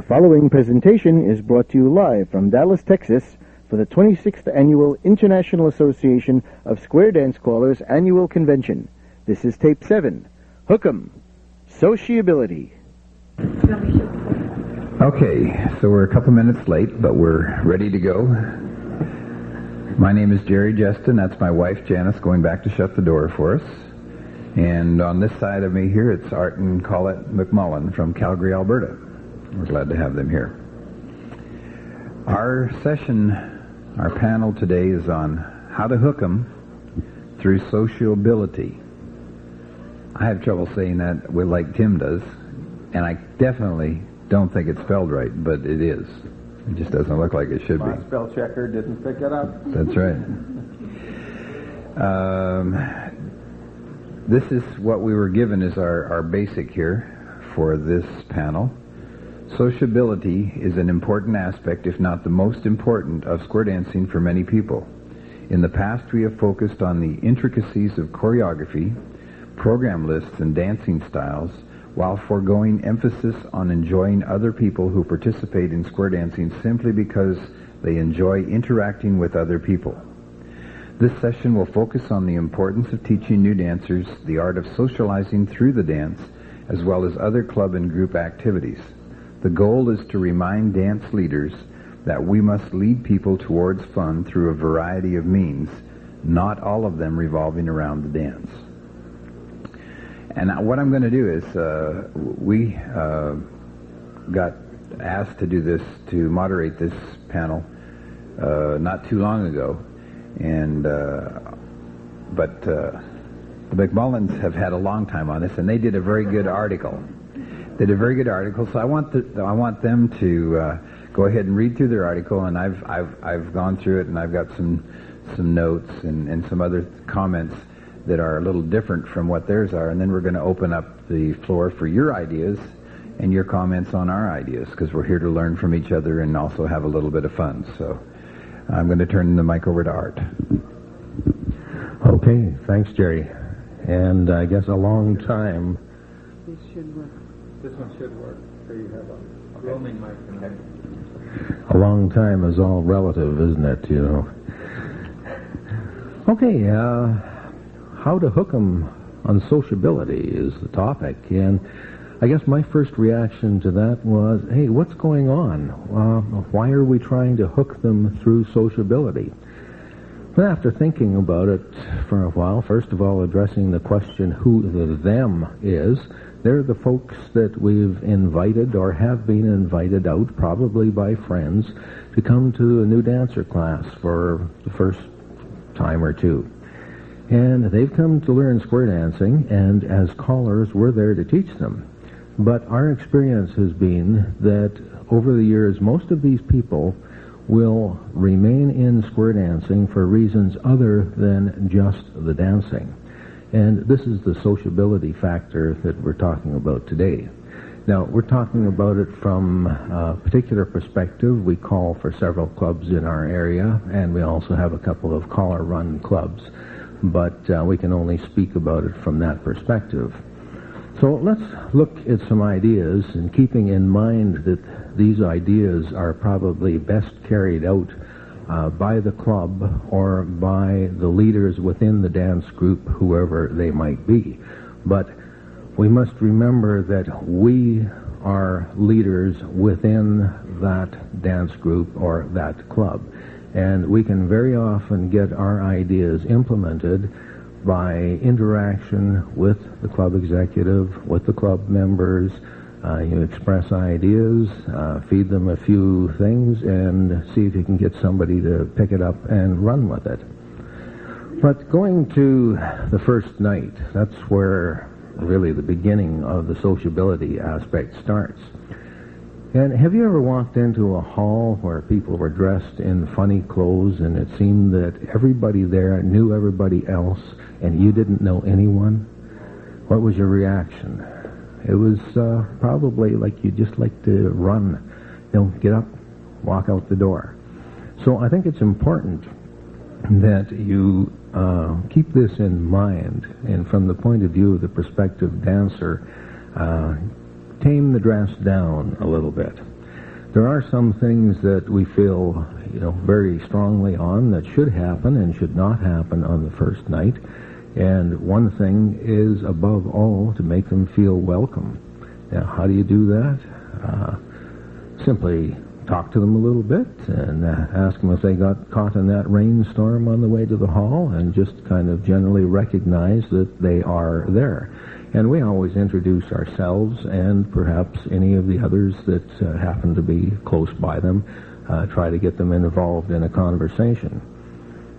The following presentation is brought to you live from Dallas, Texas for the 26th Annual International Association of Square Dance Callers Annual Convention. This is Tape 7. Hook 'em. Sociability. Okay, so we're a couple minutes late, but we're ready to go. My name is Jestin. That's my wife, Janice, going back to shut the door for us. And on this side of me here, it's Art and Collett McMullen from Calgary, Alberta. We're glad to have them here. Our session, our panel today is on how to hook 'em through sociability. I have trouble saying that like Tim does, and I definitely don't think it's spelled right, but it is. It just doesn't look like it should be. My spell checker didn't pick it up. That's right. This is what we were given as our basic here for this panel. Sociability is an important aspect, if not the most important, of square dancing for many people. In the past, we have focused on the intricacies of choreography, program lists, and dancing styles, while foregoing emphasis on enjoying other people who participate in square dancing simply because they enjoy interacting with other people. This session will focus on the importance of teaching new dancers the art of socializing through the dance, as well as other club and group activities. The goal is to remind dance leaders that we must lead people towards fun through a variety of means, not all of them revolving around the dance. And what I'm going to do is, we got asked to do this, to moderate this panel, not too long ago, and but the McMullens have had a long time on this, and they did a very good article. So I want them to go ahead and read through their article, and I've gone through it, and I've got some notes and some other comments that are a little different from what theirs are, and then we're going to open up the floor for your ideas and your comments on our ideas, because we're here to learn from each other and also have a little bit of fun. So I'm going to turn the mic over to Art. Okay, thanks, Jerry. And I guess a long time. This should work. This one should work. So you have a roaming mic. A long time is all relative, isn't it? You know. Okay, how to hook 'em on sociability is the topic, and I guess my first reaction to that was, hey, what's going on? Why are we trying to hook them through sociability? But after thinking about it for a while, first of all addressing the question who the them is, they're the folks that we've invited or have been invited out, probably by friends, to come to a new dancer class for the first time or two. And they've come to learn square dancing, and as callers, we're there to teach them. But our experience has been that over the years, most of these people will remain in square dancing for reasons other than just the dancing. And this is the sociability factor that we're talking about today. Now, we're talking about it from a particular perspective. We call for several clubs in our area, and we also have a couple of caller-run clubs. But we can only speak about it from that perspective. So let's look at some ideas, and keeping in mind that these ideas are probably best carried out by the club or by the leaders within the dance group, whoever they might be. But we must remember that we are leaders within that dance group or that club. And we can very often get our ideas implemented by interaction with the club executive, with the club members. You express ideas, feed them a few things, and see if you can get somebody to pick it up and run with it. But going to the first night, that's where really the beginning of the sociability aspect starts. And have you ever walked into a hall where people were dressed in funny clothes and it seemed that everybody there knew everybody else and you didn't know anyone? What was your reaction? It was probably like you'd just like to run, get up, walk out the door. So I think it's important that you keep this in mind, and from the point of view of the prospective dancer, tame the dress down a little bit. There are some things that we feel, very strongly on that should happen and should not happen on the first night. And one thing is, above all, to make them feel welcome. Now, how do you do that? Simply talk to them a little bit and ask them if they got caught in that rainstorm on the way to the hall, and just kind of generally recognize that they are there. And we always introduce ourselves and perhaps any of the others that happen to be close by them, try to get them involved in a conversation.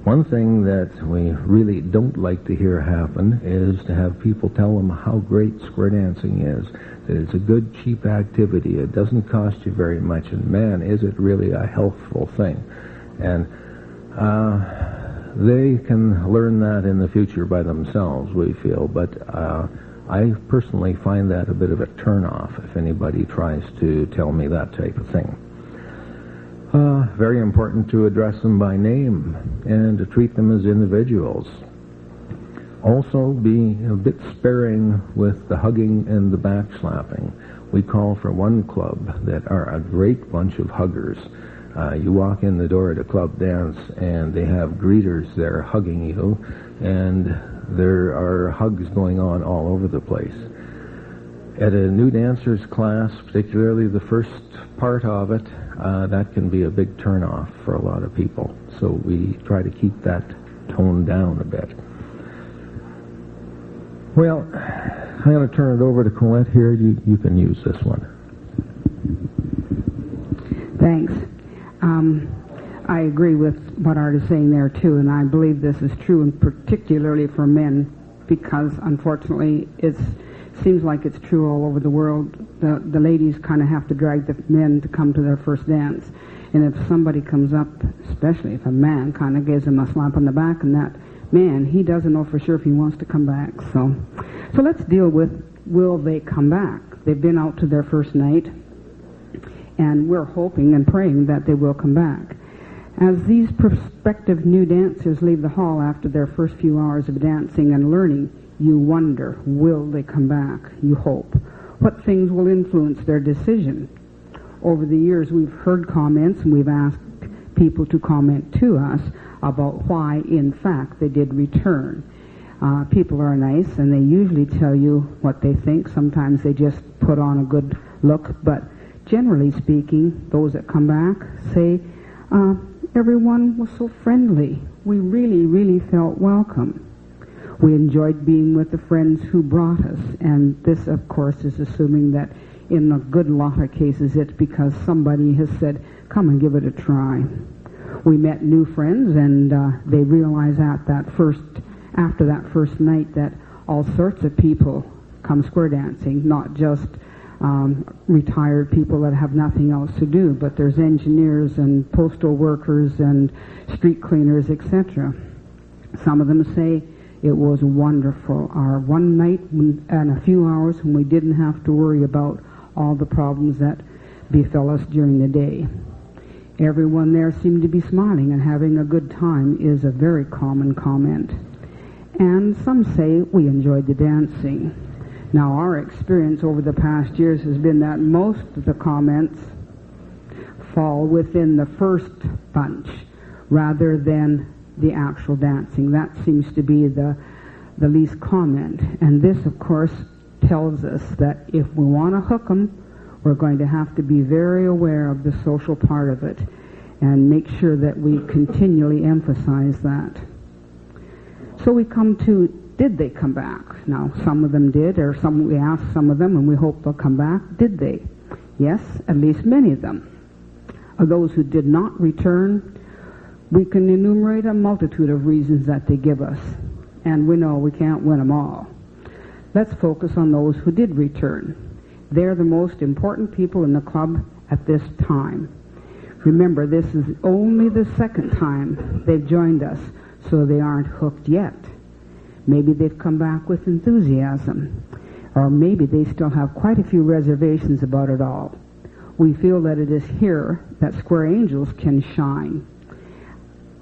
One thing that we really don't like to hear happen is to have people tell them how great square dancing is, that it's a good, cheap activity, it doesn't cost you very much, and man, is it really a healthful thing. And they can learn that in the future by themselves, we feel, but I personally find that a bit of a turn-off if anybody tries to tell me that type of thing. Very important to address them by name and to treat them as individuals. Also, be a bit sparing with the hugging and the backslapping. We call for one club that are a great bunch of huggers. You walk in the door at a club dance and they have greeters there hugging you, and there are hugs going on all over the place. At a new dancers class, particularly the first part of it, that can be a big turn-off for a lot of people. So we try to keep that toned down a bit. Well, I'm going to turn it over to Collett here. You can use this one. Thanks. I agree with what Art is saying there, too, and I believe this is true, and particularly for men, because, unfortunately, it seems like it's true all over the world. The ladies kind of have to drag the men to come to their first dance, and if somebody comes up, especially if a man kind of gives them a slap on the back, and that man, he doesn't know for sure if he wants to come back. So let's deal with, will they come back? They've been out to their first night, and we're hoping and praying that they will come back. As these prospective new dancers leave the hall after their first few hours of dancing and learning, you wonder, will they come back? You hope. What things will influence their decision? Over the years, we've heard comments, and we've asked people to comment to us about why, in fact, they did return. People are nice, and they usually tell you what they think. Sometimes they just put on a good look, but generally speaking, those that come back say, everyone was so friendly. We really, really felt welcome. We enjoyed being with the friends who brought us, and this, of course, is assuming that in a good lot of cases it's because somebody has said, come and give it a try. We met new friends, and they realize after that first night that all sorts of people come square dancing, not just retired people that have nothing else to do, but there's engineers and postal workers and street cleaners, etc. Some of them say it was wonderful. Our one night and a few hours when we didn't have to worry about all the problems that befell us during the day. Everyone there seemed to be smiling and having a good time is a very common comment. And some say we enjoyed the dancing. Now, our experience over the past years has been that most of the comments fall within the first bunch rather than the actual dancing. That seems to be the least comment. And this, of course, tells us that if we want to hook them, we're going to have to be very aware of the social part of it and make sure that we continually emphasize that. So we come to, did they come back? Now, some of them did, or we asked some of them, and we hope they'll come back. Did they? Yes, at least many of them. Of those who did not return, we can enumerate a multitude of reasons that they give us, and we know we can't win them all. Let's focus on those who did return. They're the most important people in the club at this time. Remember, this is only the second time they've joined us, so they aren't hooked yet. Maybe they've come back with enthusiasm, or maybe they still have quite a few reservations about it all. We feel that it is here that Square Angels can shine,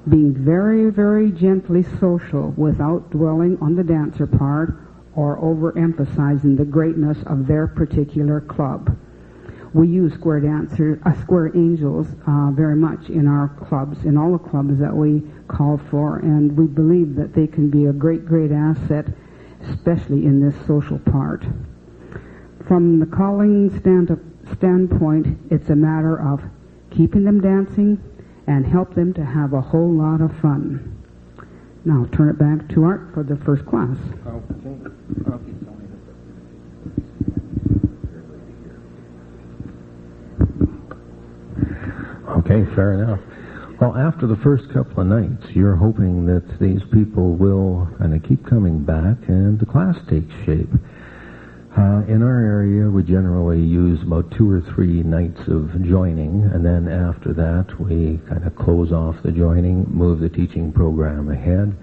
being very, very gently social without dwelling on the dancer part or overemphasizing the greatness of their particular club. we use square angels very much in our clubs, in all the clubs that we call for, and we believe that they can be a great, great asset, especially in this social part. From the calling standpoint, it's a matter of keeping them dancing and help them to have a whole lot of fun. Now I'll turn it back to Art for the first class. Okay, fair enough. Well, after the first couple of nights, you're hoping that these people will kind of keep coming back and the class takes shape. In our area, we generally use about 2 or 3 nights of joining, and then after that, we kind of close off the joining, move the teaching program ahead,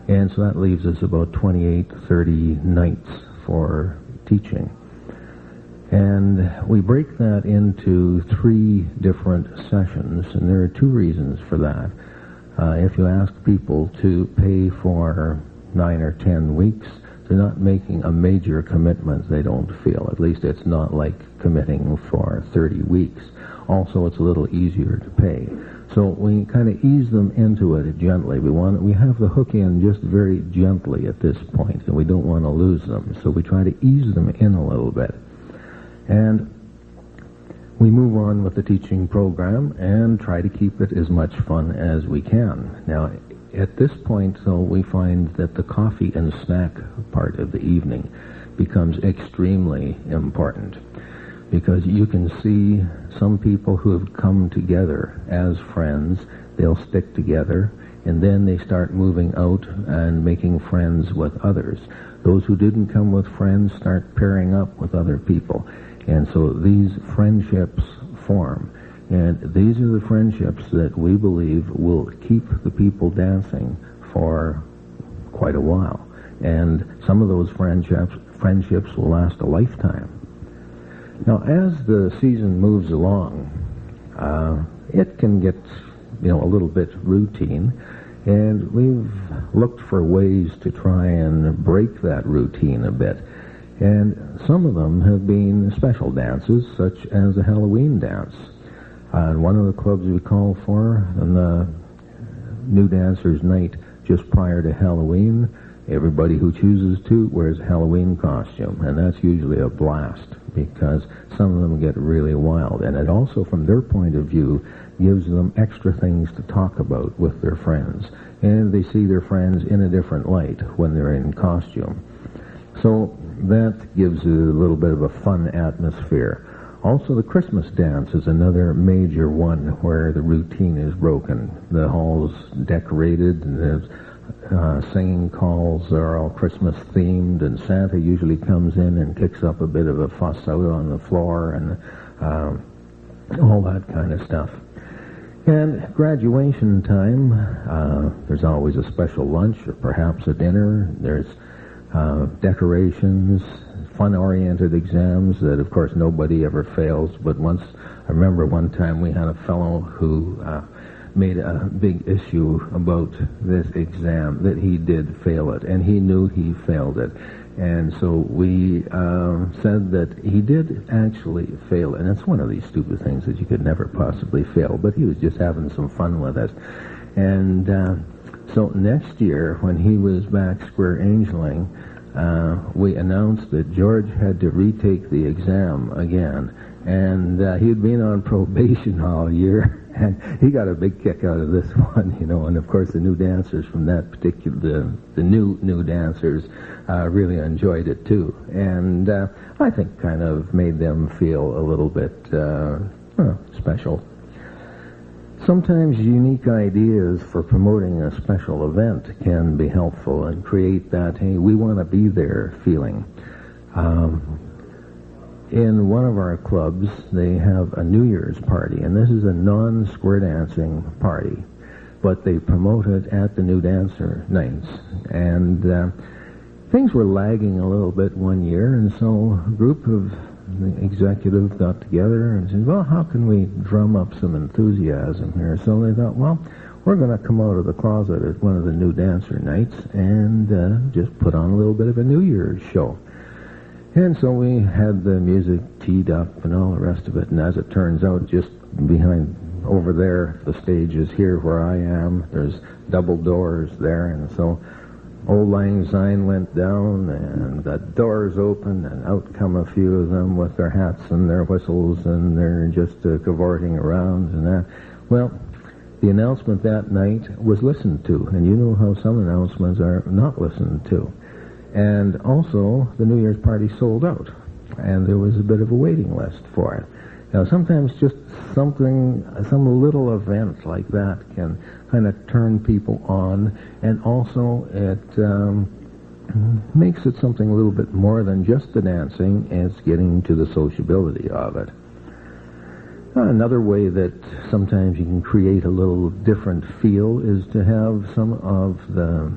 and so that leaves us about 28, 30 nights for teaching. And we break that into 3 different sessions, and there are 2 reasons for that. If you ask people to pay for 9 or 10 weeks, they're not making a major commitment, they don't feel. At least it's not like committing for 30 weeks. Also, it's a little easier to pay. So we kind of ease them into it gently. We have the hook in just very gently at this point, and we don't want to lose them. So we try to ease them in a little bit. And we move on with the teaching program and try to keep it as much fun as we can. Now, at this point, though, we find that the coffee and snack part of the evening becomes extremely important, because you can see some people who have come together as friends, they'll stick together, and then they start moving out and making friends with others. Those who didn't come with friends start pairing up with other people, and so these friendships form. And these are the friendships that we believe will keep the people dancing for quite a while. And some of those friendships will last a lifetime. Now, as the season moves along, it can get, a little bit routine, and we've looked for ways to try and break that routine a bit. And some of them have been special dances, such as a Halloween dance. And one of the clubs we call for on the New Dancers Night just prior to Halloween, everybody who chooses to wears a Halloween costume, and that's usually a blast because some of them get really wild, and it also, from their point of view, gives them extra things to talk about with their friends, and they see their friends in a different light when they're in costume. So that gives a little bit of a fun atmosphere. Also, the Christmas dance is another major one where the routine is broken. The hall's decorated, and the singing calls are all Christmas themed, and Santa usually comes in and kicks up a bit of a fuss out on the floor and all that kind of stuff. And graduation time, there's always a special lunch or perhaps a dinner. There's decorations, fun-oriented exams that, of course, nobody ever fails. But I remember one time we had a fellow who made a big issue about this exam, that he did fail it, and he knew he failed it. And so we said that he did actually fail it. And it's one of these stupid things that you could never possibly fail, but he was just having some fun with it. And so next year, when he was back square angeling, we announced that George had to retake the exam again. And he had been on probation all year, and he got a big kick out of this one, And of course, the new dancers from that particular, the new dancers, really enjoyed it too. And I think kind of made them feel a little bit special. Sometimes unique ideas for promoting a special event can be helpful and create that, hey, we want to be there feeling. In one of our clubs, they have a New Year's party, and this is a non-square dancing party, but they promote it at the New Dancer Nights. And things were lagging a little bit one year, and so a group of the executives got together and said, well, how can we drum up some enthusiasm here? So they thought, well, we're going to come out of the closet at one of the New Dancer Nights and just put on a little bit of a New Year's show. And so we had the music teed up and all the rest of it, and as it turns out, just behind over there, the stage is here where I am. There's double doors there, and so Old Lang Syne went down, and the doors opened, and out come a few of them with their hats and their whistles, and they're just cavorting around and that. Well, the announcement that night was listened to, and you know how some announcements are not listened to. And also, the New Year's party sold out, and there was a bit of a waiting list for it. Now, sometimes just some little event like that can kind of turn people on, and also it makes it something a little bit more than just the dancing. It's getting to the sociability of it. Another way that sometimes you can create a little different feel is to have some of the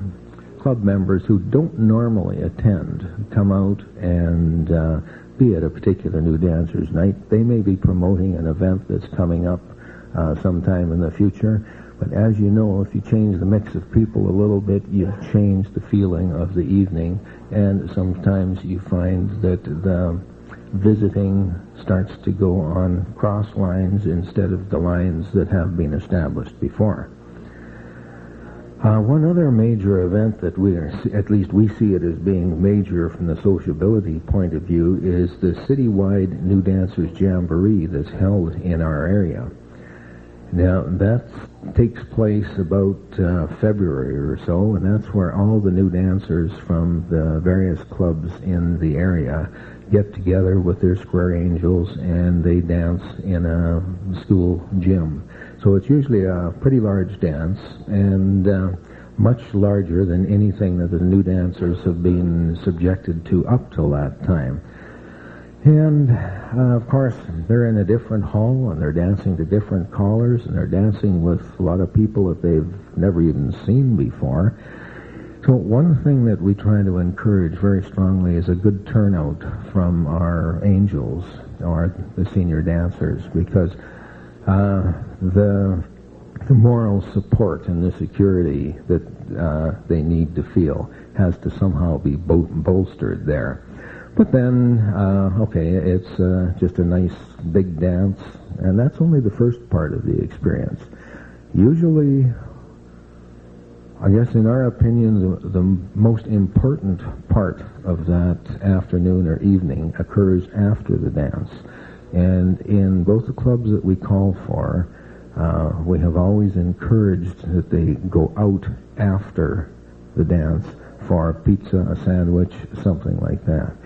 club members who don't normally attend come out and be at a particular New Dancers Night. They may be promoting an event that's coming up sometime in the future, but as you know, if you change the mix of people a little bit, you change the feeling of the evening, and sometimes you find that the visiting starts to go on cross lines instead of the lines that have been established before. One other major event that at least we see it as being major from the sociability point of view, is the citywide New Dancers Jamboree that's held in our area. Now, that takes place about February or so, and that's where all the new dancers from the various clubs in the area get together with their square angels, and they dance in a school gym. So it's usually a pretty large dance, and much larger than anything that the new dancers have been subjected to up till that time. And, of course, they're in a different hall, and they're dancing to different callers, and they're dancing with a lot of people that they've never even seen before. So one thing that we try to encourage very strongly is a good turnout from our angels, or the senior dancers, because the moral support and the security that they need to feel has to somehow be bolstered there. But then, it's just a nice big dance, and that's only the first part of the experience. Usually, I guess in our opinion, the most important part of that afternoon or evening occurs after the dance. And in both the clubs that we call for, we have always encouraged that they go out after the dance for pizza, a sandwich, something like that.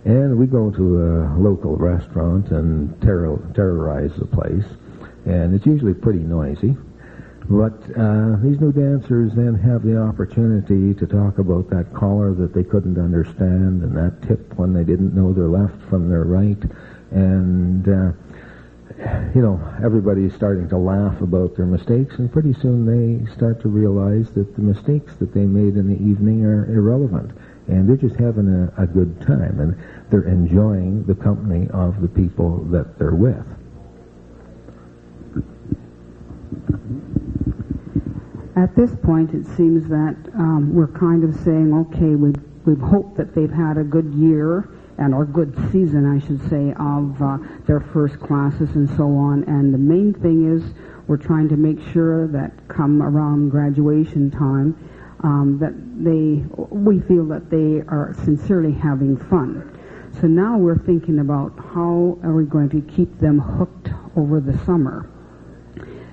And we go to a local restaurant and terrorize the place, and it's usually pretty noisy. But these new dancers then have the opportunity to talk about that caller that they couldn't understand, and that tip when they didn't know their left from their right. And, everybody's starting to laugh about their mistakes, and pretty soon they start to realize that the mistakes that they made in the evening are irrelevant. And they're just having a good time, and they're enjoying the company of the people that they're with. At this point, it seems that we're kind of saying, okay, we've hoped that they've had a good year, or good season, I should say, of their first classes and so on. And the main thing is we're trying to make sure that come around graduation time, that we feel that they are sincerely having fun. So now we're thinking about how are we going to keep them hooked over the summer.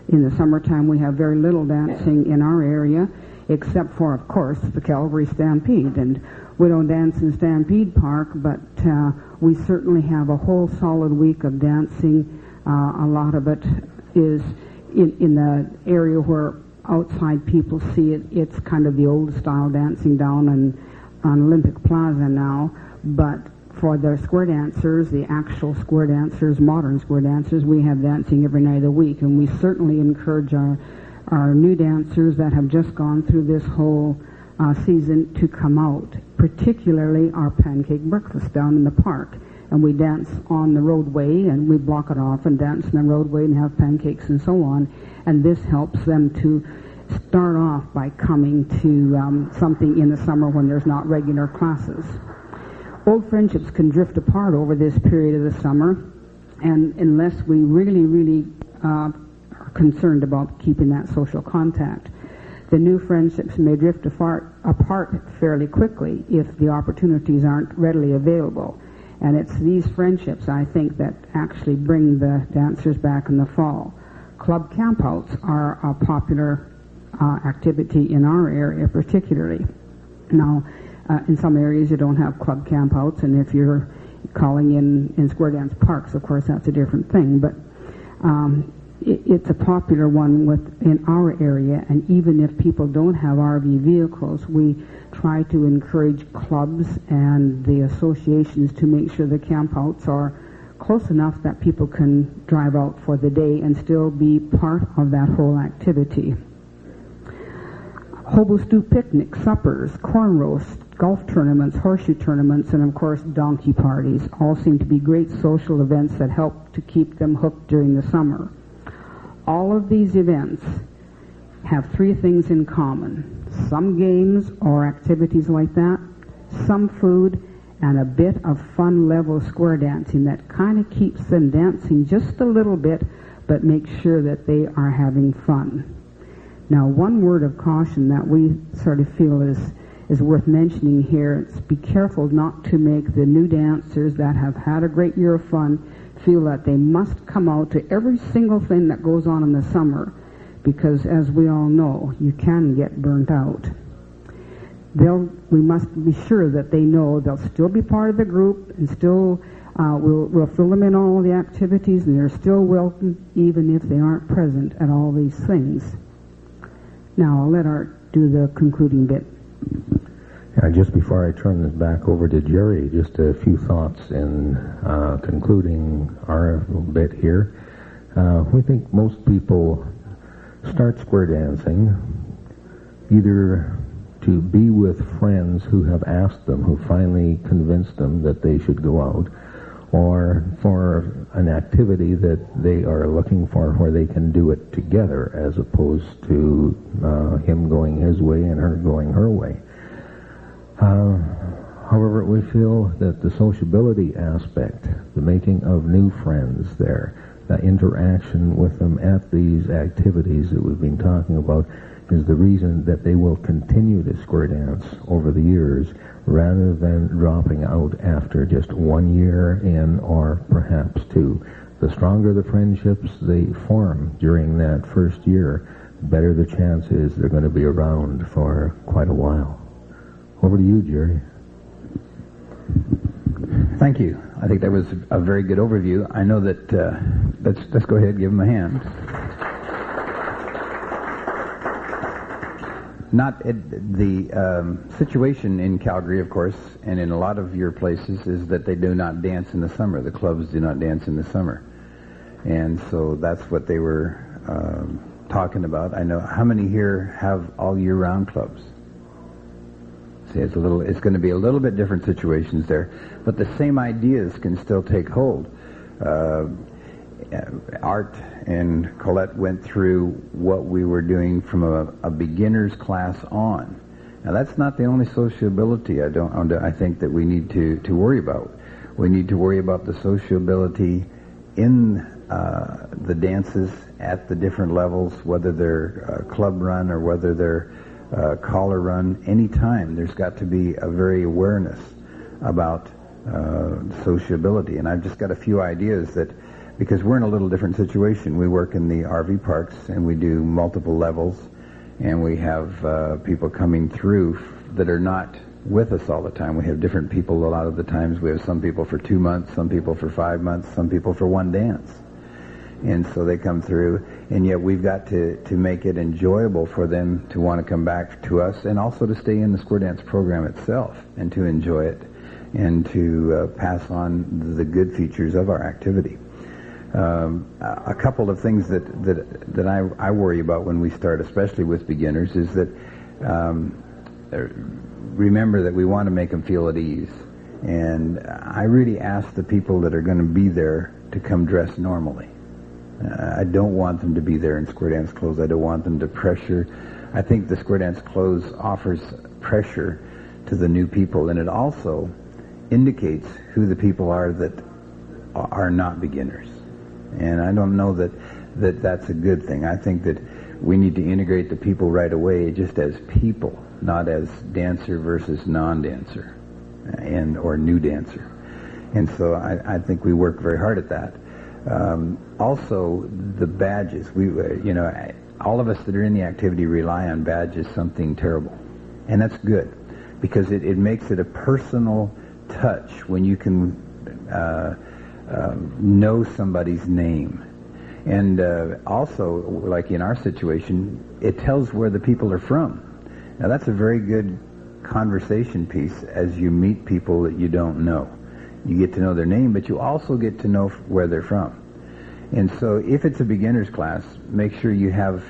In the summertime, we have very little dancing in our area, except for, of course, the Calvary Stampede. And we don't dance in Stampede Park, but we certainly have a whole solid week of dancing. A lot of it is in the area where outside people see it. It's kind of the old style dancing down on Olympic Plaza now. But for the square dancers, the actual square dancers, modern square dancers, we have dancing every night of the week. And we certainly encourage our new dancers that have just gone through this whole season to come out, particularly our pancake breakfast down in the park. And we dance on the roadway, and we block it off and dance on the roadway and have pancakes and so on. And this helps them to start off by coming to something in the summer when there's not regular classes. Old friendships can drift apart over this period of the summer, and unless we really are concerned about keeping that social contact, the new friendships may drift apart fairly quickly if the opportunities aren't readily available. And it's these friendships, I think, that actually bring the dancers back in the fall. Club campouts are a popular activity in our area particularly. Now, in some areas you don't have club campouts, and if you're calling in square dance parks, of course that's a different thing, but it's a popular one in our area, and even if people don't have RV vehicles, we try to encourage clubs and the associations to make sure the campouts are close enough that people can drive out for the day and still be part of that whole activity. Hobo stew picnics, suppers, corn roasts, golf tournaments, horseshoe tournaments, and of course donkey parties all seem to be great social events that help to keep them hooked during the summer. All of these events have three things in common: some games or activities like that, some food, and a bit of fun level square dancing that kind of keeps them dancing just a little bit, but makes sure that they are having fun. Now, one word of caution that we sort of feel is worth mentioning here is be careful not to make the new dancers that have had a great year of fun feel that they must come out to every single thing that goes on in the summer, because as we all know, you can get burnt out. We must be sure that they know they'll still be part of the group, and still we'll fill them in on all the activities, and they're still welcome even if they aren't present at all these things. Now I'll let Art do the concluding bit. Just before I turn this back over to Jerry, just a few thoughts in concluding our bit here. We think most people start square dancing either to be with friends who have asked them, who finally convinced them that they should go out, or for an activity that they are looking for where they can do it together as opposed to him going his way and her going her way. However, we feel that the sociability aspect, the making of new friends there, the interaction with them at these activities that we've been talking about, is the reason that they will continue to square dance over the years rather than dropping out after just 1 year in or perhaps 2. The stronger the friendships they form during that first year, the better the chance is they're going to be around for quite a while. Over to you, Jerry. Thank you. I think that was a very good overview. I know that, let's go ahead and give him a hand. The situation in Calgary, of course, and in a lot of your places, is that they do not dance in the summer. The clubs do not dance in the summer. And so that's what they were talking about. I know, how many here have all year-round clubs? See, it's going to be a little bit different situations there, but the same ideas can still take hold. Art and Collett went through what we were doing from a beginner's class on. Now, that's not the only sociability I think that we need to worry about. We need to worry about the sociability in the dances at the different levels, whether they're club run or whether they're collar run. Anytime there's got to be a very awareness about sociability. And I've just got a few ideas that, because we're in a little different situation. We work in the RV parks and we do multiple levels, and we have people coming through that are not with us all the time. We have different people a lot of the times. We have some people for 2 months, some people for 5 months, some people for one dance. And so they come through, and yet we've got to make it enjoyable for them to want to come back to us, and also to stay in the square dance program itself and to enjoy it and to pass on the good features of our activity. A couple of things that I worry about when we start, especially with beginners, is that remember that we want to make them feel at ease. And I really ask the people that are going to be there to come dressed normally. I don't want them to be there in square dance clothes. I don't want them to pressure. I think the square dance clothes offers pressure to the new people, and it also indicates who the people are that are not beginners. And I don't know that that's a good thing. I think that we need to integrate the people right away just as people, not as dancer versus non-dancer or new dancer. And so I think we work very hard at that. Also, the badges. All of us that are in the activity rely on badges, something terrible. And that's good, because it makes it a personal touch when you can know somebody's name. And also, like in our situation, it tells where the people are from. Now that's a very good conversation piece as you meet people that you don't know. You get to know their name, but you also get to know where they're from. And so if it's a beginner's class, make sure you have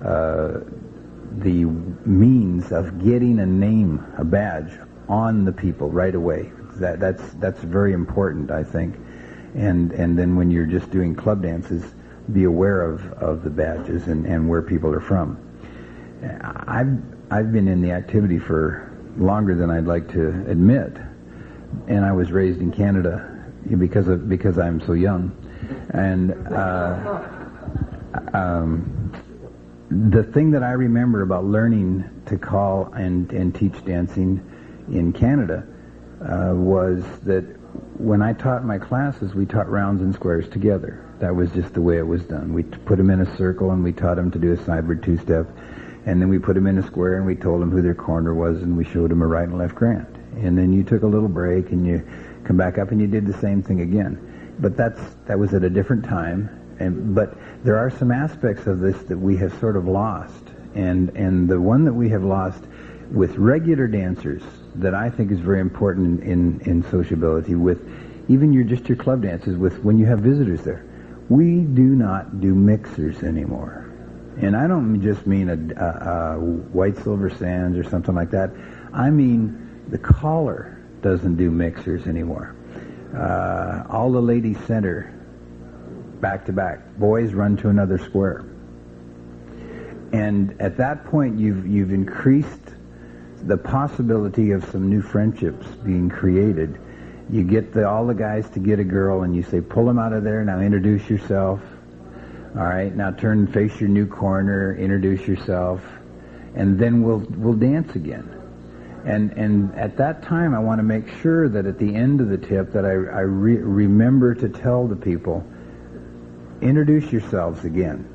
the means of getting a name, a badge, on the people right away. That's very important, I think. And then when you're just doing club dances, be aware of the badges and where people are from. I've been in the activity for longer than I'd like to admit, and I was raised in Canada because I'm so young. And the thing that I remember about learning to call and teach dancing in Canada was that when I taught my classes, we taught rounds and squares together. That was just the way it was done. We put them in a circle and we taught them to do a sideward two-step, and then we put them in a square and we told them who their corner was, and we showed them a right and left grand. And then you took a little break and you come back up and you did the same thing again. But that was at a different time. But there are some aspects of this that we have sort of lost, and the one that we have lost with regular dancers that I think is very important in sociability, with even your club dances, with when you have visitors there. We do not do mixers anymore. And I don't just mean a white silver sands or something like that. I mean the caller doesn't do mixers anymore. All the ladies center back to back. Boys run to another square. And at that point you've increased the possibility of some new friendships being created. You get all the guys to get a girl and you say, pull them out of there, now introduce yourself. All right, now turn and face your new corner, introduce yourself, and then we'll dance again. And at that time I want to make sure that at the end of the tip that I remember to tell the people, introduce yourselves again,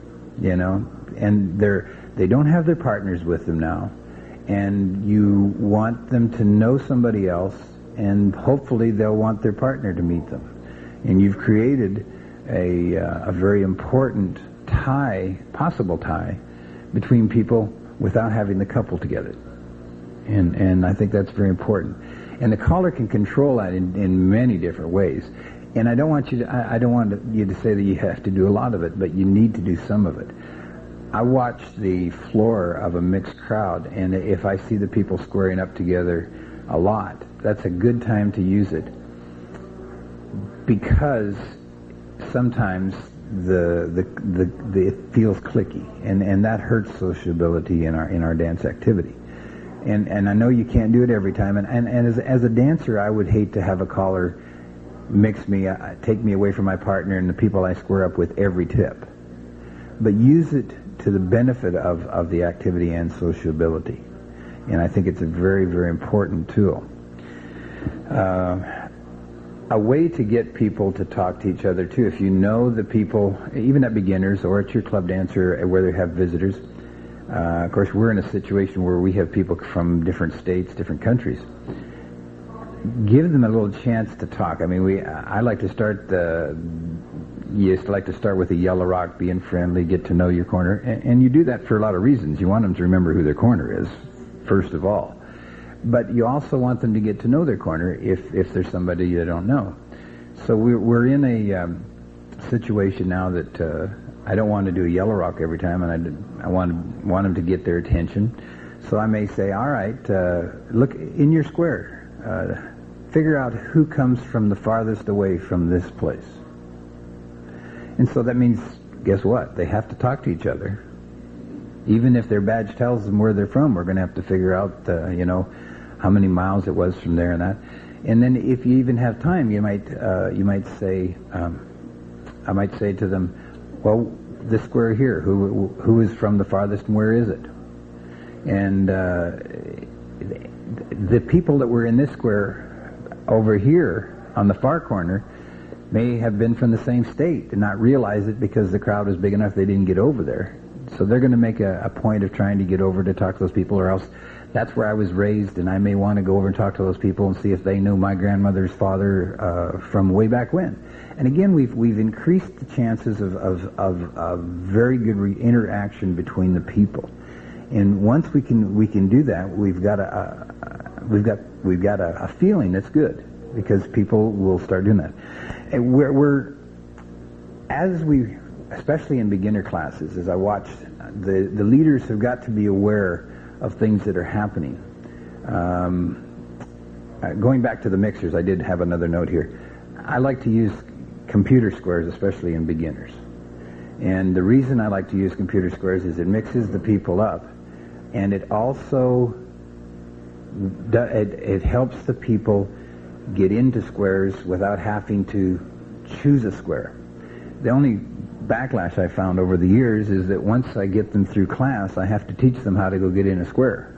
and they don't have their partners with them now, and you want them to know somebody else, and hopefully they'll want their partner to meet them. And you've created a very important possible tie between people without having the couple together. And I think that's very important. And the caller can control that in many different ways. And I don't want you to say that you have to do a lot of it, but you need to do some of it. I watch the floor of a mixed crowd, and if I see the people squaring up together a lot, that's a good time to use it, because sometimes it feels cliquey, and that hurts sociability in our dance activity. And I know you can't do it every time, and as a dancer, I would hate to have a caller take me away from my partner and the people I square up with every tip. But use it to the benefit of the activity and sociability. And I think it's a very, very important tool. A way to get people to talk to each other too, if you know the people, even at beginners or at your club dancer where they have visitors. Of course, we're in a situation where we have people from different states, different countries. Give them a little chance to talk. I mean, I like to start you used to like to start with a yellow rock, being friendly, get to know your corner, and you do that for a lot of reasons. You want them to remember who their corner is, first of all. But you also want them to get to know their corner if there's somebody you don't know. So we're in a situation now that I don't want to do a yellow rock every time, and I want them to get their attention. So I may say, all right, look in your square, figure out who comes from the farthest away from this place. And so that means, guess what? They have to talk to each other. Even if their badge tells them where they're from, we're going to have to figure out, how many miles it was from there and that. And then if you even have time, you might say, I might say to them, well, this square here, who is from the farthest and where is it? And the people that were in this square over here on the far corner may have been from the same state and not realize it because the crowd was big enough they didn't get over there. So they're going to make a point of trying to get over to talk to those people, or else that's where I was raised, and I may want to go over and talk to those people and see if they knew my grandmother's father from way back when. And again, we've increased the chances of very good interaction between the people. And once we can do that, we've got a feeling that's good, because people will start doing that. And especially in beginner classes, as I watch, the leaders have got to be aware of things that are happening. Going back to the mixers, I did have another note here. I like to use computer squares, especially in beginners. And the reason I like to use computer squares is it mixes the people up, and it also it helps the people get into squares without having to choose a square. The only backlash I found over the years is that once I get them through class, I have to teach them how to go get in a square,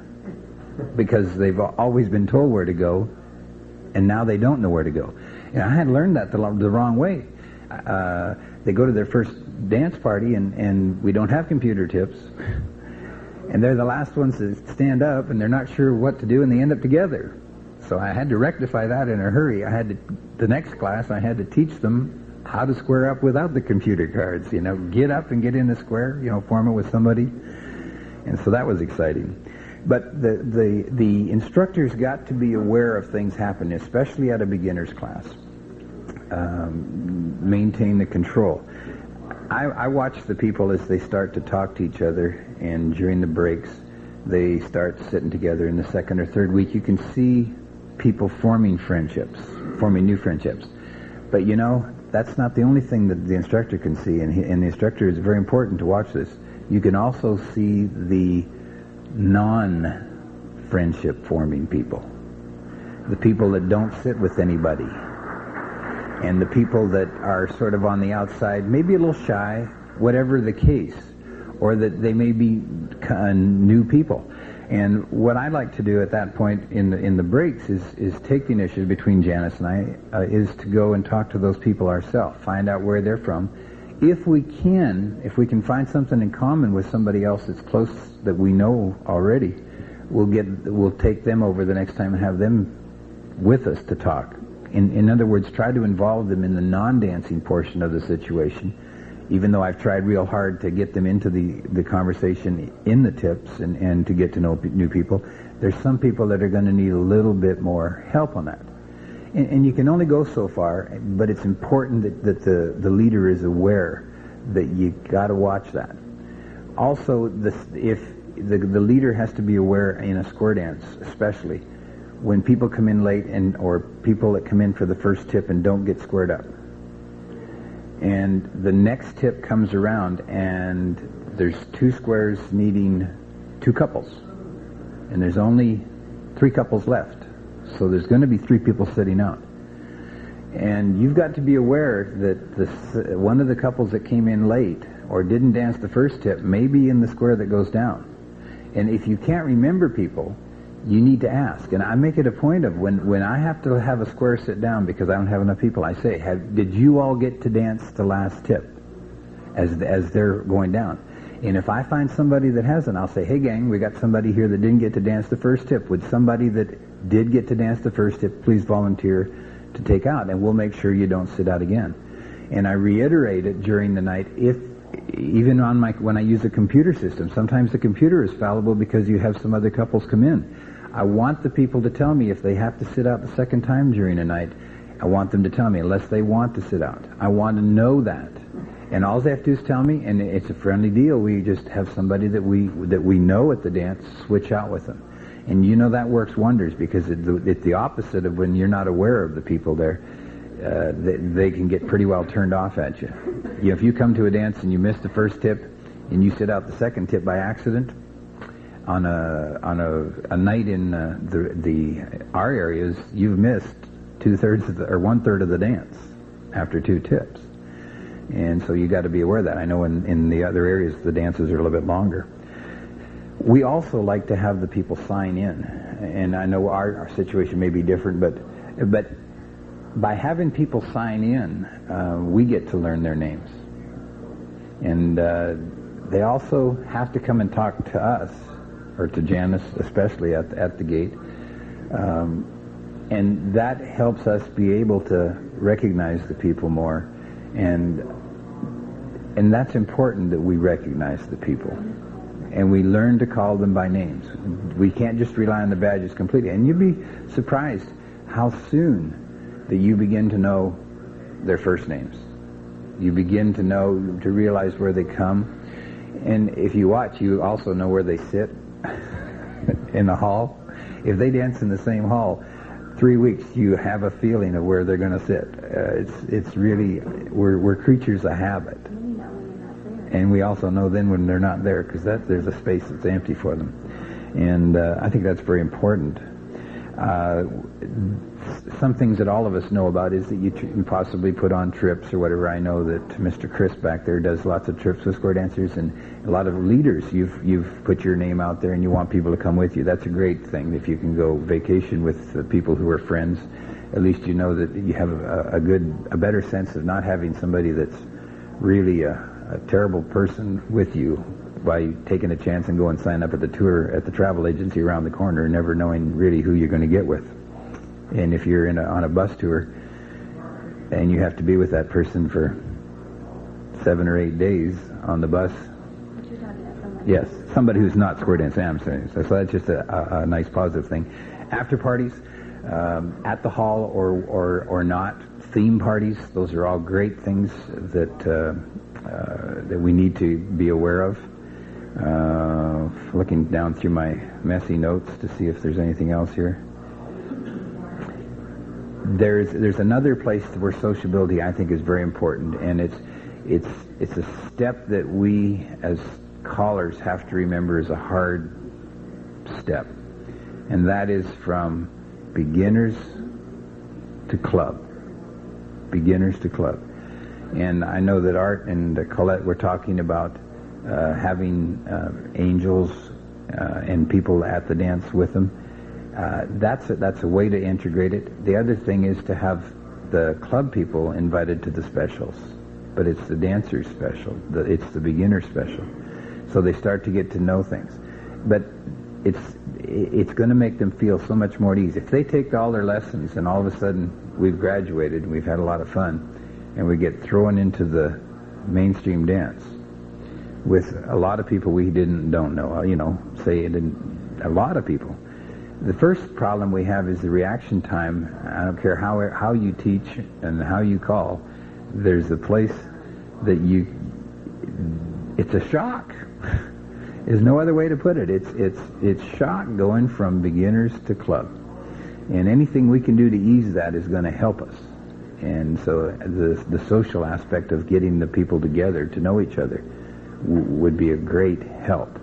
because they've always been told where to go, and now they don't know where to go. And I had learned that the wrong way. They go to their first dance party, and we don't have computer tips, and they're the last ones to stand up, and they're not sure what to do, and they end up together. So I had to rectify that in a hurry. The next class, I had to teach them how to square up without the computer cards. Get up and get in the square, form it with somebody. And so that was exciting. But the instructors got to be aware of things happening, especially at a beginner's class. Maintain the control. I watch the people as they start to talk to each other, and during the breaks, they start sitting together. In the second or third week, you can see people forming new friendships. But that's not the only thing that the instructor can see, and the instructor is very important to watch this. You can also see the non-friendship forming people, the people that don't sit with anybody, and the people that are sort of on the outside, maybe a little shy, whatever the case, or that they may be new people. And what I like to do at that point in the breaks is take the initiative between Janice and I, is to go and talk to those people ourselves, find out where they're from. If we can find something in common with somebody else that's close that we know already, we'll take them over the next time and have them with us to talk. In other words, try to involve them in the non-dancing portion of the situation, even though I've tried real hard to get them into the conversation in the tips and to get to know new people. There's some people that are going to need a little bit more help on that. And you can only go so far, but it's important that the leader is aware that you got to watch that. Also, if the leader has to be aware in a square dance, especially when people come in late or people that come in for the first tip and don't get squared up. And the next tip comes around, and there's 2 squares needing 2 couples. And there's only 3 couples left. So there's going to be 3 people sitting out. And you've got to be aware that one of the couples that came in late or didn't dance the first tip may be in the square that goes down. And if you can't remember people, you need to ask. And I make it a point of when I have to have a square sit down because I don't have enough people, I say, did you all get to dance the last tip as they're going down? And if I find somebody that hasn't, I'll say, hey gang, we got somebody here that didn't get to dance the first tip. Would somebody that did get to dance the first tip please volunteer to take out? And we'll make sure you don't sit out again. And I reiterate it during the night. Even when I use a computer system, sometimes the computer is fallible because you have some other couples come in. I want the people to tell me if they have to sit out the second time during a night. I want them to tell me unless they want to sit out. I want to know that. And all they have to do is tell me, and it's a friendly deal. We just have somebody that we know at the dance switch out with them. And that works wonders because it's the opposite of when you're not aware of the people there. They can get pretty well turned off at you. If you come to a dance and you miss the first tip and you sit out the second tip by accident, on a night in our areas, you've missed 2/3 of or 1/3 of the dance after 2 tips. And so you got to be aware of that. I know in the other areas the dances are a little bit longer. We also like to have the people sign in, and I know our situation may be different, but by having people sign in, we get to learn their names. And they also have to come and talk to us, or to Janice especially at the gate. And that helps us be able to recognize the people more. And that's important, that we recognize the people. And we learn to call them by names. We can't just rely on the badges completely. And you'd be surprised how soon that you begin to know their first names. You begin to realize where they come. And if you watch, you also know where they sit in the hall. If they dance in the same hall 3 weeks, you have a feeling of where they're going to sit. It's really, we're creatures of habit. And we also know then when they're not there, because there's a space that's empty for them. And I think that's very important. Some things that all of us know about is that you possibly put on trips or whatever. I know that Mr. Chris back there does lots of trips with square dancers, and a lot of leaders, you've put your name out there and you want people to come with you. That's a great thing. If you can go vacation with people who are friends, at least you know that you have a better sense of not having somebody that's really a terrible person with you by taking a chance and go and sign up at the travel agency around the corner, never knowing really who you're going to get with. And if you're on a bus tour and you have to be with that person for 7 or 8 days on the bus. But you're talking about somebody. Yes, somebody who's not square dancing. I'm saying. So that's just a nice positive thing. After parties, at the hall or not, theme parties, those are all great things that we need to be aware of. Looking down through my messy notes to see if there's anything else here. There's another place where sociability, I think, is very important, and it's a step that we as callers have to remember is a hard step, and that is from beginners to club. Beginners to club. And I know that Art and Collett were talking about having angels and people at the dance with them. That's a way to integrate it. The other thing is to have the club people invited to the specials, but it's the dancers special. It's the beginner special. So they start to get to know things. But it's going to make them feel so much more at ease. If they take all their lessons and all of a sudden we've graduated and we've had a lot of fun, and we get thrown into the mainstream dance with a lot of people we don't know, a lot of people. The first problem we have is the reaction time. I don't care how you teach and how you call, there's a place that it's a shock. There's no other way to put it. It's shock going from beginners to club. And anything we can do to ease that is going to help us. And so the social aspect of getting the people together to know each other would be a great help,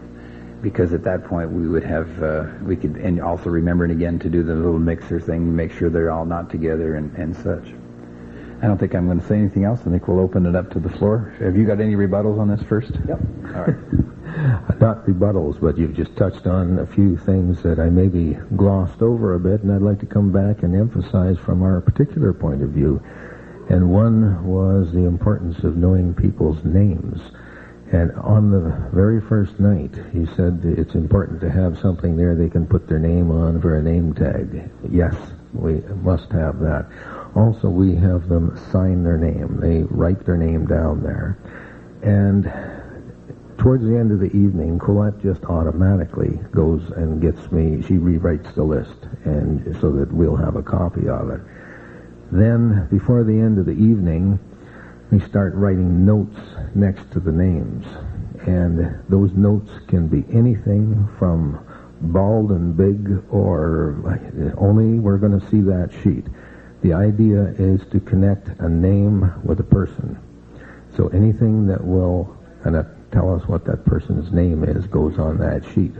because at that point we would have and also remembering again to do the little mixer thing, make sure they're all not together and such. I don't think I'm going to say anything else. I think we'll open it up to the floor. Have you got any rebuttals on this first? Yep. All right. Not rebuttals, but you've just touched on a few things that I maybe glossed over a bit, and I'd like to come back and emphasize from our particular point of view. And one was the importance of knowing people's names. And on the very first night, you said it's important to have something there they can put their name on for a name tag. Yes, we must have that. Also, we have them sign their name. They write their name down there. And towards the end of the evening, Collett just automatically goes and gets me, she rewrites the list, and so that we'll have a copy of it. Then, before the end of the evening, we start writing notes next to the names. And those notes can be anything from bald and big or only we're going to see that sheet. The idea is to connect a name with a person. So anything that will tell us what that person's name is goes on that sheet.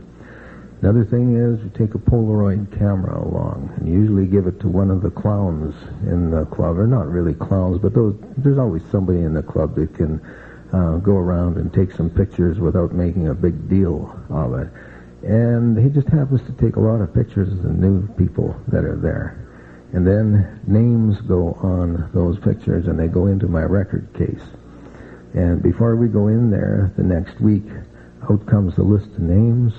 Another thing is you take a Polaroid camera along and usually give it to one of the clowns in the club, or not really clowns, but there's always somebody in the club that can go around and take some pictures without making a big deal of it. And he just happens to take a lot of pictures of the new people that are there. And then names go on those pictures and they go into my record case. And before we go in there the next week, out comes the list of names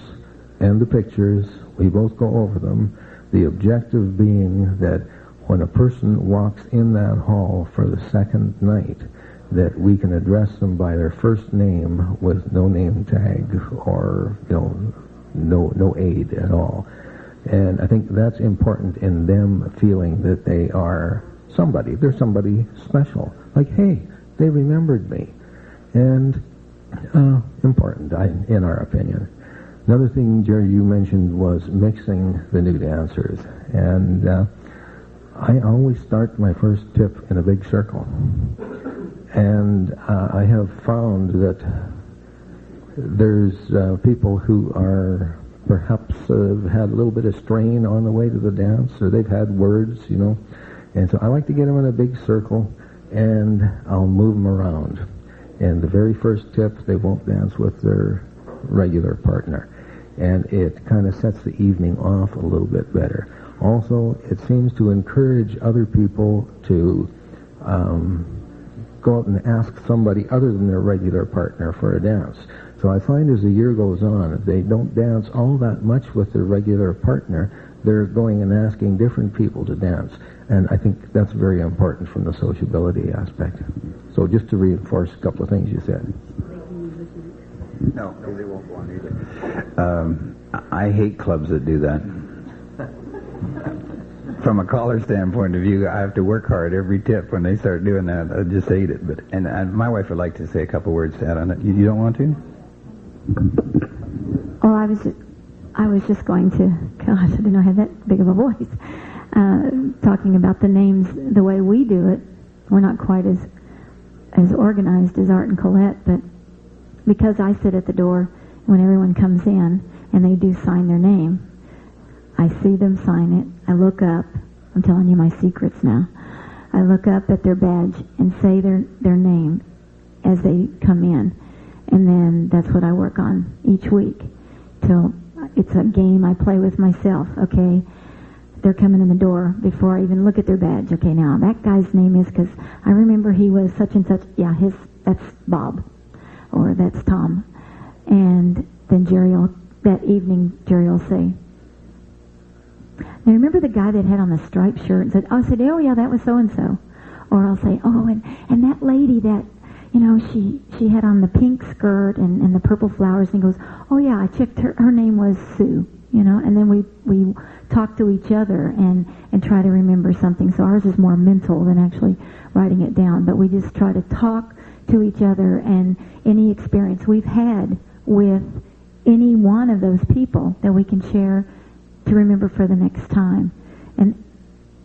and the pictures. We both go over them. The objective being that when a person walks in that hall for the second night, that we can address them by their first name with no name tag or, no aid at all. And I think that's important in them feeling that they are somebody. They're somebody special. Like, hey, they remembered me. And important, in our opinion. Another thing, Jerry, you mentioned was mixing the new dancers. And I always start my first tip in a big circle. And I have found that there's people who are perhaps had a little bit of strain on the way to the dance, or they've had words, And so I like to get them in a big circle, and I'll move them around. And the very first tip, they won't dance with their regular partner. And it kind of sets the evening off a little bit better. Also, it seems to encourage other people to go out and ask somebody other than their regular partner for a dance. So I find as the year goes on, if they don't dance all that much with their regular partner, they're going and asking different people to dance. And I think that's very important from the sociability aspect. So just to reinforce a couple of things you said. No, they won't go on either. I hate clubs that do that. From a caller standpoint of view, I have to work hard every tip. When they start doing that, I just hate it. But my wife would like to say a couple words to add on it. You don't want to? Well, I was just going to, gosh, I didn't know I had that big of a voice, talking about the names the way we do it. We're not quite as organized as Art and Collett, but because I sit at the door when everyone comes in and they do sign their name, I see them sign it. I look up. I'm telling you my secrets now. I look up at their badge and say their name as they come in. And then that's what I work on each week till it's a game I play with myself. Okay, they're coming in the door before I even look at their badge. Okay, now that guy's name is, because I remember he was such and such. Yeah, that's Bob, or that's Tom. And then that evening Jerry will say, now remember the guy that had on the striped shirt and said, oh yeah, that was so-and-so. Or I'll say, and that lady that, she had on the pink skirt and the purple flowers, and he goes, oh yeah, I checked her name was Sue, and then we talk to each other and try to remember something. So ours is more mental than actually writing it down, but we just try to talk to each other and any experience we've had with any one of those people that we can share to remember for the next time. And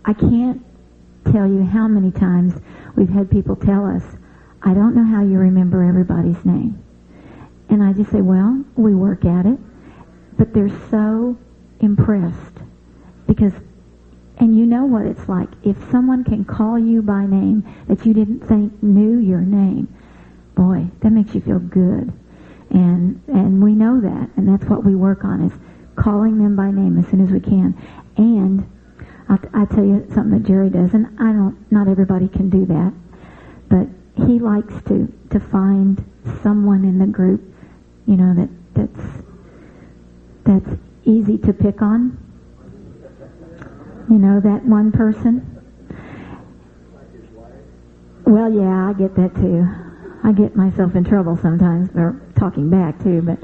I can't tell you how many times we've had people tell us, I don't know how you remember everybody's name. And I just say, well, we work at it. But they're so impressed because, and you know what it's like, if someone can call you by name that you didn't think knew your name, boy, that makes you feel good. And we know that, and that's what we work on, is calling them by name as soon as we can. And I'll tell you something that Jerry does, and not everybody can do that, but he likes to find someone in the group, that's easy to pick on. That one person. Well, yeah, I get that too. I get myself in trouble sometimes, or talking back too, but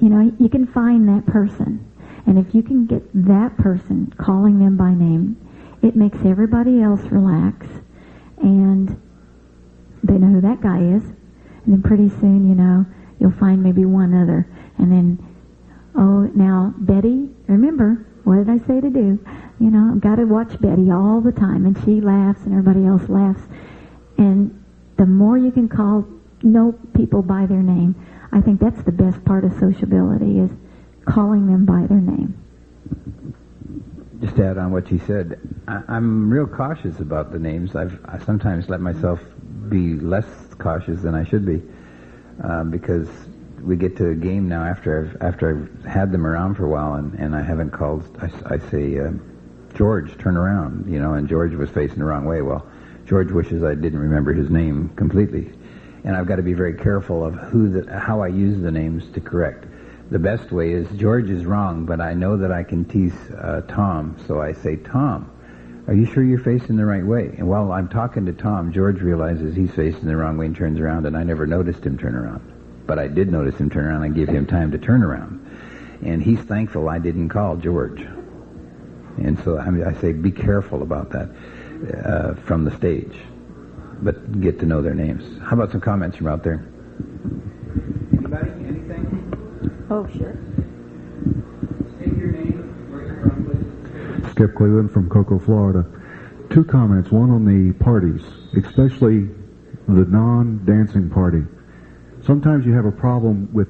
you can find that person. And if you can get that person, calling them by name, it makes everybody else relax, and they know who that guy is. And then pretty soon, you'll find maybe one other. And then, now, Betty, remember, what did I say to do? I've got to watch Betty all the time, and she laughs, and everybody else laughs. And the more you can know people by their name, I think that's the best part of sociability, is calling them by their name. Just to add on what she said, I'm real cautious about the names. I sometimes let myself be less cautious than I should be, because we get to a game now after I've had them around for a while, and I haven't called. I say, George, turn around, and George was facing the wrong way. Well, George wishes I didn't remember his name completely, and I've got to be very careful of how I use the names to correct. The best way is George is wrong, but I know that I can tease Tom, so I say, Tom, are you sure you're facing the right way? And while I'm talking to Tom, George realizes he's facing the wrong way and turns around, and I never noticed him turn around. But I did notice him turn around and give him time to turn around. And he's thankful I didn't call George. And so I say be careful about that from the stage, but get to know their names. How about some comments from out there? Anybody? Anything? Oh, sure. State your name, where you're from, please. Skip Cleveland from Cocoa, Florida. 2 comments. One on the parties, especially the non-dancing party. Sometimes you have a problem with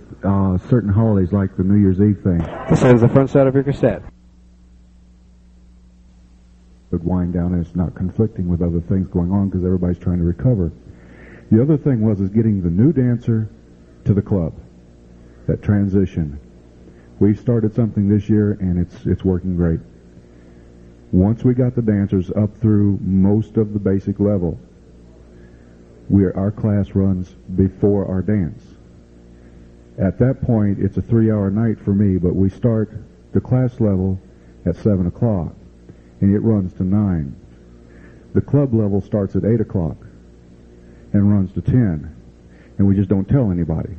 certain holidays like the New Year's Eve thing. This is the front side of your cassette. But wind down and it's not conflicting with other things going on because everybody's trying to recover. The other thing is getting the new dancer to the club. That transition. We've started something this year and it's working great. Once we got the dancers up through most of the basic level, our class runs before our dance. At that point, it's a 3-hour night for me, but we start the class level at 7 o'clock, and it runs to 9. The club level starts at 8 o'clock and runs to 10, and we just don't tell anybody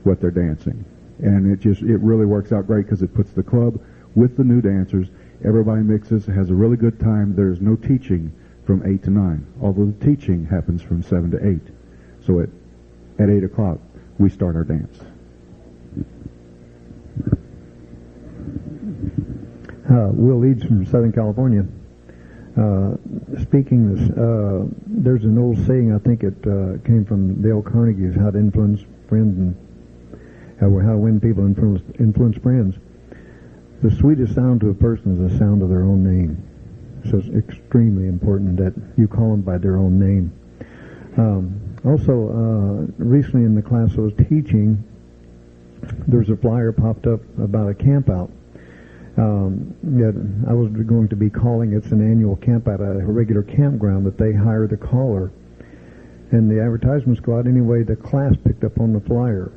what they're dancing. And it really works out great because it puts the club with the new dancers. Everybody mixes, has a really good time. There's no teaching from 8 to 9, although the teaching happens from 7 to 8. So at 8 o'clock, we start our dance. Will Leeds from Southern California. Speaking this, there's an old saying, I think it came from Dale Carnegie's, how to influence friends and how to win people influence friends. The sweetest sound to a person is the sound of their own name. So it's extremely important that you call them by their own name. Also, recently in the class I was teaching, there's a flyer popped up about a camp out. That I was going to be calling. It's an annual camp out at a regular campground that they hire the caller. And the advertisements go out anyway. The class picked up on the flyer.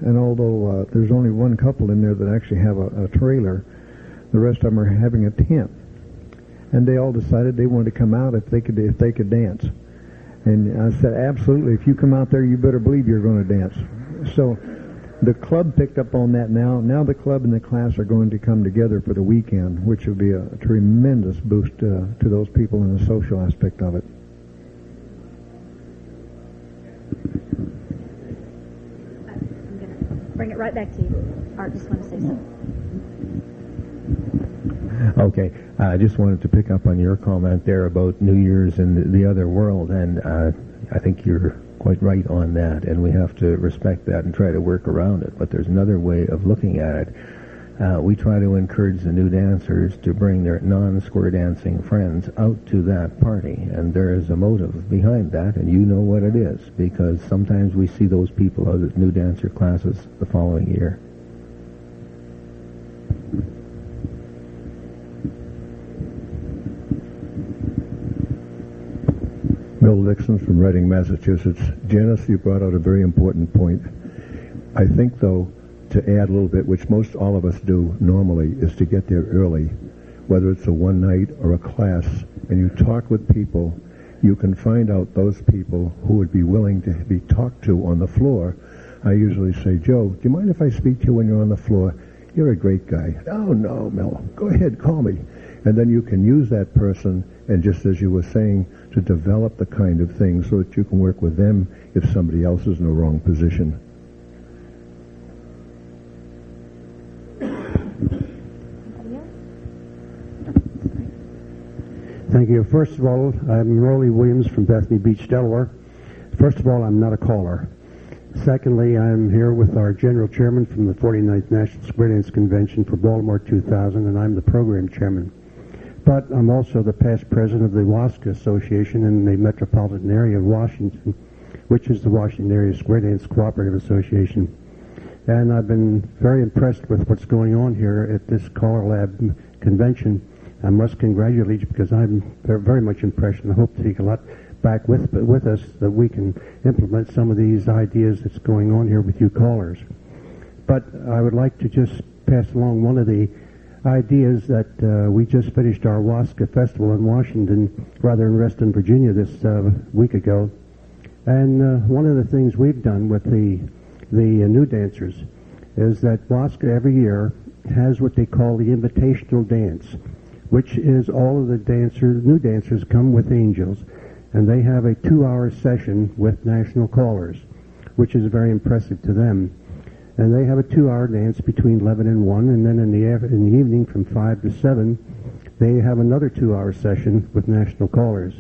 And although there's only one couple in there that actually have a trailer, the rest of them are having a tent. And they all decided they wanted to come out if they could dance. And I said, absolutely, if you come out there, you better believe you're going to dance. So the club picked up on that now. Now the club and the class are going to come together for the weekend, which will be a tremendous boost to those people in the social aspect of it. I'm going to bring it right back to you. Art just wanted to say something. Okay, I just wanted to pick up on your comment there about New Year's and the other world, and I think you're quite right on that, and we have to respect that and try to work around it. But there's another way of looking at it. We try to encourage the new dancers to bring their non-square dancing friends out to that party, and there is a motive behind that, and you know what it is, because sometimes we see those people out at new dancer classes the following year. Bill Dixon from Reading, Massachusetts. Janice, you brought out a very important point. I think, though, to add a little bit, which most all of us do normally, is to get there early, whether it's a one night or a class, and you talk with people, you can find out those people who would be willing to be talked to on the floor. I usually say, Joe, do you mind if I speak to you when you're on the floor? You're a great guy. Oh, no, Mel, go ahead, call me. And then you can use that person, and just as you were saying, to develop the kind of thing so that you can work with them if somebody else is in the wrong position. Thank you. First of all, I'm Rolly Williams from Bethany Beach, Delaware. First of all, I'm not a caller. Secondly, I'm here with our General Chairman from the 49th National Square Dance Convention for Baltimore 2000, and I'm the Program Chairman. But I'm also the past president of the WASCA Association in the metropolitan area of Washington, which is the Washington Area Square Dance Cooperative Association. And I've been very impressed with what's going on here at this CALLERLAB convention. I must congratulate you because I'm very much impressed, and I hope to take a lot back with us that we can implement some of these ideas that's going on here with you callers. But I would like to just pass along one of the ideas that we just finished our WASCA Festival in in Reston, Virginia this week ago. And one of the things we've done with the new dancers is that WASCA every year has what they call the invitational dance, which is all of the new dancers come with angels, and they have a 2-hour session with national callers, which is very impressive to them. And they have a 2-hour dance between 11 and 1, and then in the evening from 5 to 7, they have another 2-hour session with national callers.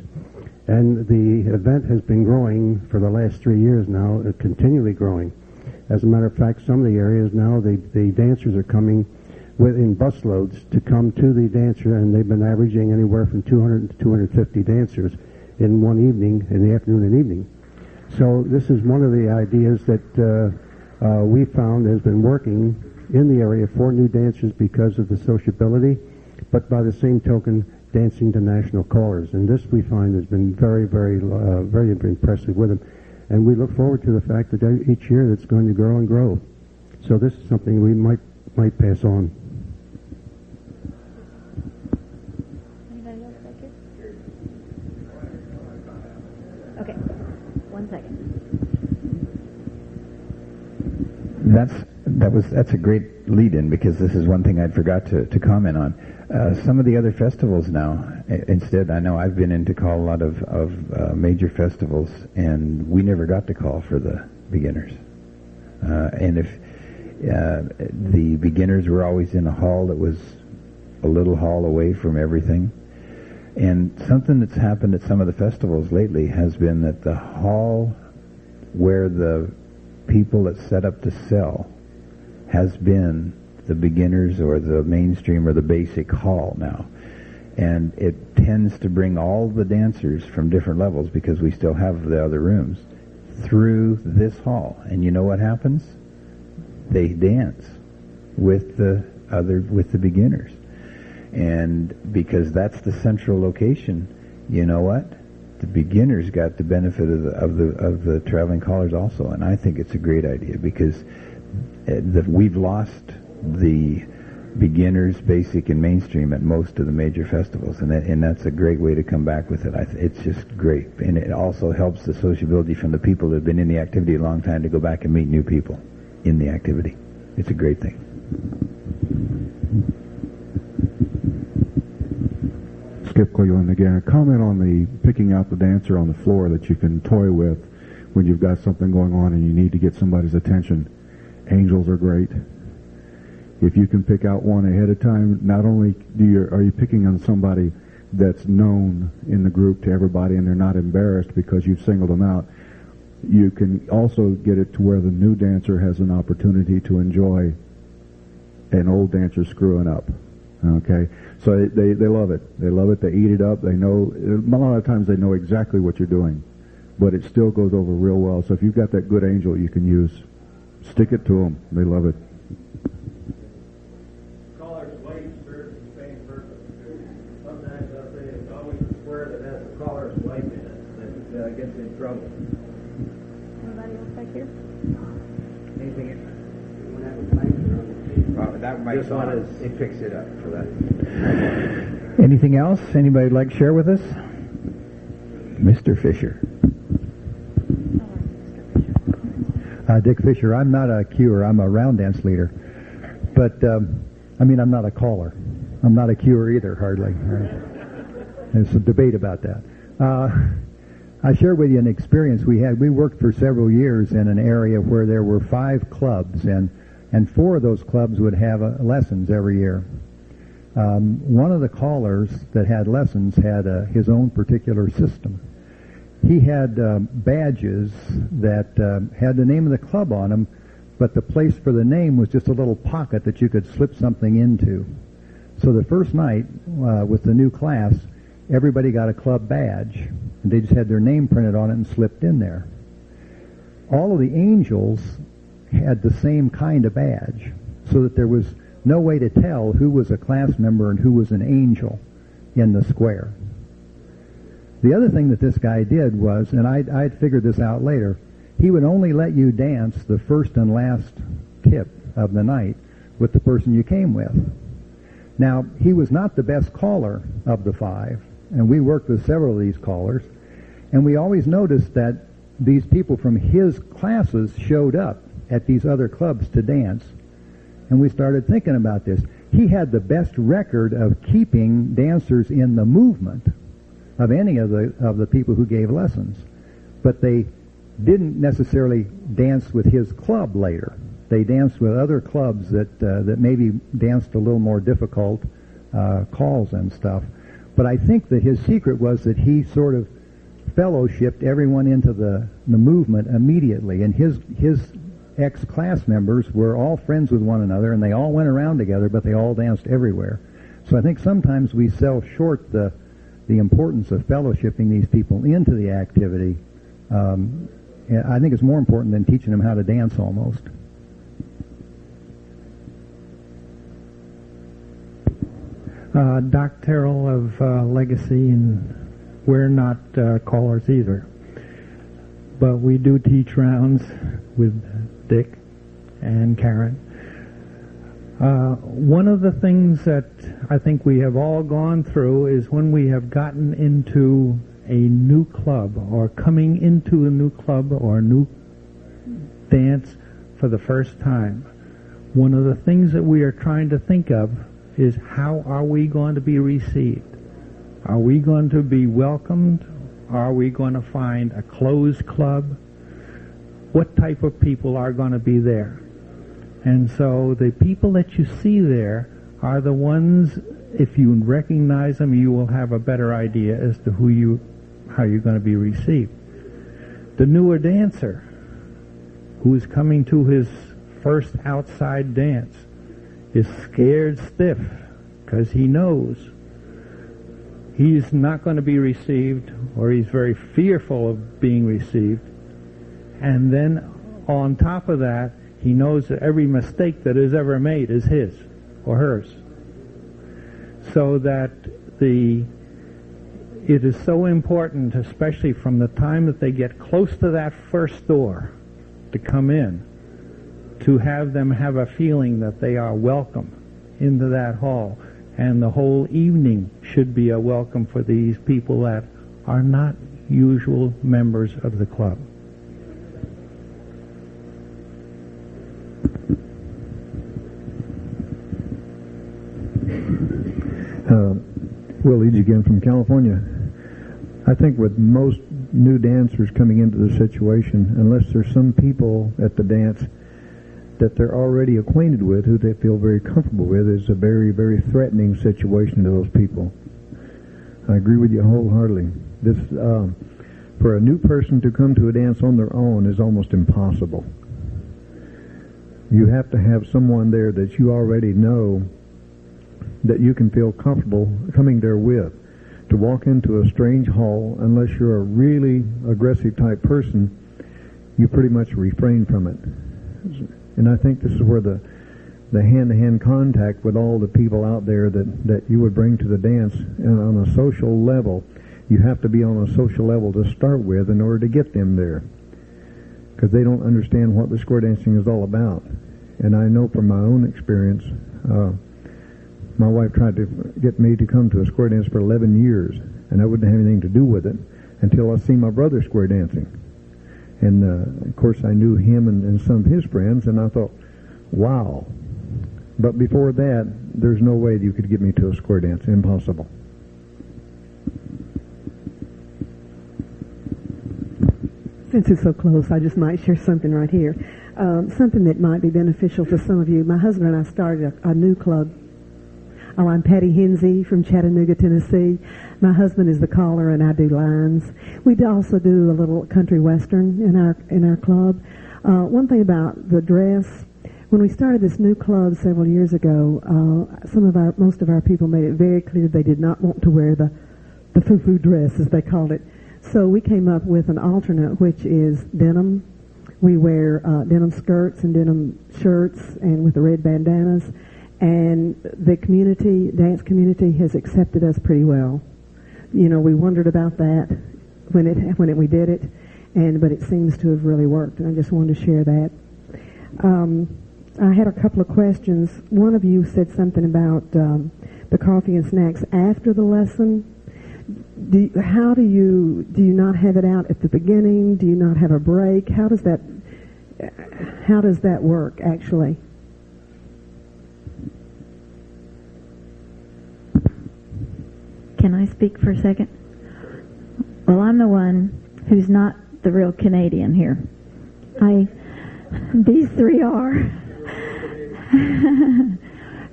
And the event has been growing for the last 3 years now, continually growing. As a matter of fact, some of the areas now, the dancers are coming in busloads to come to the dancer, and they've been averaging anywhere from 200 to 250 dancers in one evening, in the afternoon and evening. So this is one of the ideas that we found has been working in the area for new dancers because of the sociability, but by the same token, dancing to national callers. And this we find has been very, very impressive with them. And we look forward to the fact that each year that's going to grow and grow. So this is something we might pass on. Anybody else back here? Okay, 1 second. That's a great lead-in, because this is one thing I forgot to comment on. Some of the other festivals now, instead, I know I've been in to call a lot of major festivals, and we never got to call for the beginners. And if the beginners were always in a hall that was a little hall away from everything. And something that's happened at some of the festivals lately has been that the hall where the people that set up to sell has been the beginners or the mainstream or the basic hall now. And it tends to bring all the dancers from different levels, because we still have the other rooms, through this hall. And you know what happens? They dance with the beginners. And because that's the central location, you know what? The beginners got the benefit of the traveling callers also. And I think it's a great idea, because we've lost the beginners, basic, and mainstream at most of the major festivals, and that's a great way to come back with it. It's just great, and it also helps the sociability from the people that have been in the activity a long time to go back and meet new people in the activity. It's a great thing. Skip Cleveland again. A comment on the picking out the dancer on the floor that you can toy with when you've got something going on and you need to get somebody's attention. Angels are great. If you can pick out one ahead of time, not only are you picking on somebody that's known in the group to everybody and they're not embarrassed because you've singled them out, you can also get it to where the new dancer has an opportunity to enjoy an old dancer screwing up. Okay? So they love it. They love it. They eat it up. They know, a lot of times they know exactly what you're doing, but it still goes over real well. So if you've got that good angel you can use, stick it to them. They love it. Caller's weight serves the same purpose. Sometimes I'll say it's always the square that has the caller's weight in it that gets in trouble. Anybody else back here? Anything else? That might it picks it up for that. Anything else anybody would like to share with us? Mr. Fisher. Dick Fisher. I'm not a cuer. I'm a round dance leader. But, I'm not a caller. I'm not a cuer either, hardly. There's some debate about that. I share with you an experience we had. We worked for several years in an area where there were 5 clubs, and 4 of those clubs would have lessons every year. One of the callers that had lessons had his own particular system. he had badges that had the name of the club on them, but the place for the name was just a little pocket that you could slip something into. So the first night with the new class, everybody got a club badge, and they just had their name printed on it and slipped in there. All of the angels had the same kind of badge, so that there was no way to tell who was a class member and who was an angel in the square. The other thing that this guy did was, and I'd figured this out later, he would only let you dance the first and last tip of the night with the person you came with. Now, he was not the best caller of the five, and we worked with several of these callers, and we always noticed that these people from his classes showed up at these other clubs to dance, and we started thinking about this. He had the best record of keeping dancers in the movement of any of the people who gave lessons, but they didn't necessarily dance with his club later. They danced with other clubs that maybe danced a little more difficult calls and stuff. But I think that his secret was that he sort of fellowshipped everyone into the movement immediately, and his ex-class members were all friends with one another, and they all went around together, but they all danced everywhere. So I think sometimes we sell short the importance of fellowshipping these people into the activity. I think it's more important than teaching them how to dance almost. Doc Terrell of Legacy, and we're not callers either, but we do teach rounds with Dick and Karen. One of the things that I think we have all gone through is when we have gotten into a new club or coming into a new club or a new dance for the first time. One of the things that we are trying to think of is, how are we going to be received? Are we going to be welcomed? Are we going to find a closed club? What type of people are going to be there? And so the people that you see there are the ones, if you recognize them, you will have a better idea as to how you're going to be received. The newer dancer who is coming to his first outside dance is scared stiff because he knows he's not going to be received, or he's very fearful of being received. And then on top of that, he knows that every mistake that is ever made is his or hers. So that it is so important, especially from the time that they get close to that first door to come in, to have them have a feeling that they are welcome into that hall. And the whole evening should be a welcome for these people that are not usual members of the club. Will Eage again from California. I think with most new dancers coming into the situation, unless there's some people at the dance that they're already acquainted with, who they feel very comfortable with, is a very, very threatening situation to those people. I agree with you wholeheartedly. This, for a new person to come to a dance on their own is almost impossible. You have to have someone there that you already know, that you can feel comfortable coming there with. To walk into a strange hall, unless you're a really aggressive type person, you pretty much refrain from it. And I think this is where the hand-to-hand contact with all the people out there that you would bring to the dance, and on a social level, you have to be on a social level to start with in order to get them there, because they don't understand what the square dancing is all about. And I know from my own experience, my wife tried to get me to come to a square dance for 11 years, and I wouldn't have anything to do with it until I seen my brother square dancing. And, of course, I knew him and some of his friends, and I thought, wow. But before that, there's no way you could get me to a square dance. Impossible. Since it's so close, I just might share something right here. Something that might be beneficial to some of you. My husband and I started a new club I'm Patty Hinsey from Chattanooga, Tennessee. My husband is the caller, and I do lines. We also do a little country western in our club. One thing about the dress, when we started this new club several years ago, most of our people made it very clear they did not want to wear the foo-foo dress, as they called it. So we came up with an alternate, which is denim. We wear denim skirts and denim shirts, and with the red bandanas. And the dance community, has accepted us pretty well. You know, we wondered about that when we did it, but it seems to have really worked. And I just wanted to share that. I had a couple of questions. One of you said something about the coffee and snacks after the lesson. Do you not have it out at the beginning? Do you not have a break? How does that work actually? Can I speak for a second? Well, I'm the one who's not the real Canadian here. These three are.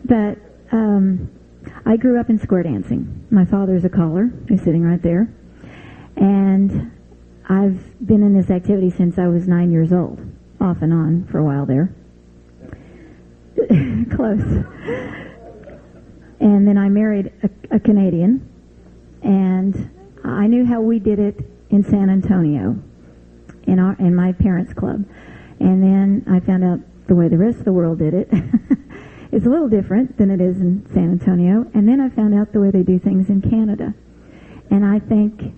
But I grew up in square dancing. My father's a caller, who's sitting right there. And I've been in this activity since I was 9 years old, off and on for a while there. Close. And then I married a Canadian, and I knew how we did it in San Antonio, in my parents' club. And then I found out the way the rest of the world did it. It's a little different than it is in San Antonio. And then I found out the way they do things in Canada. And I think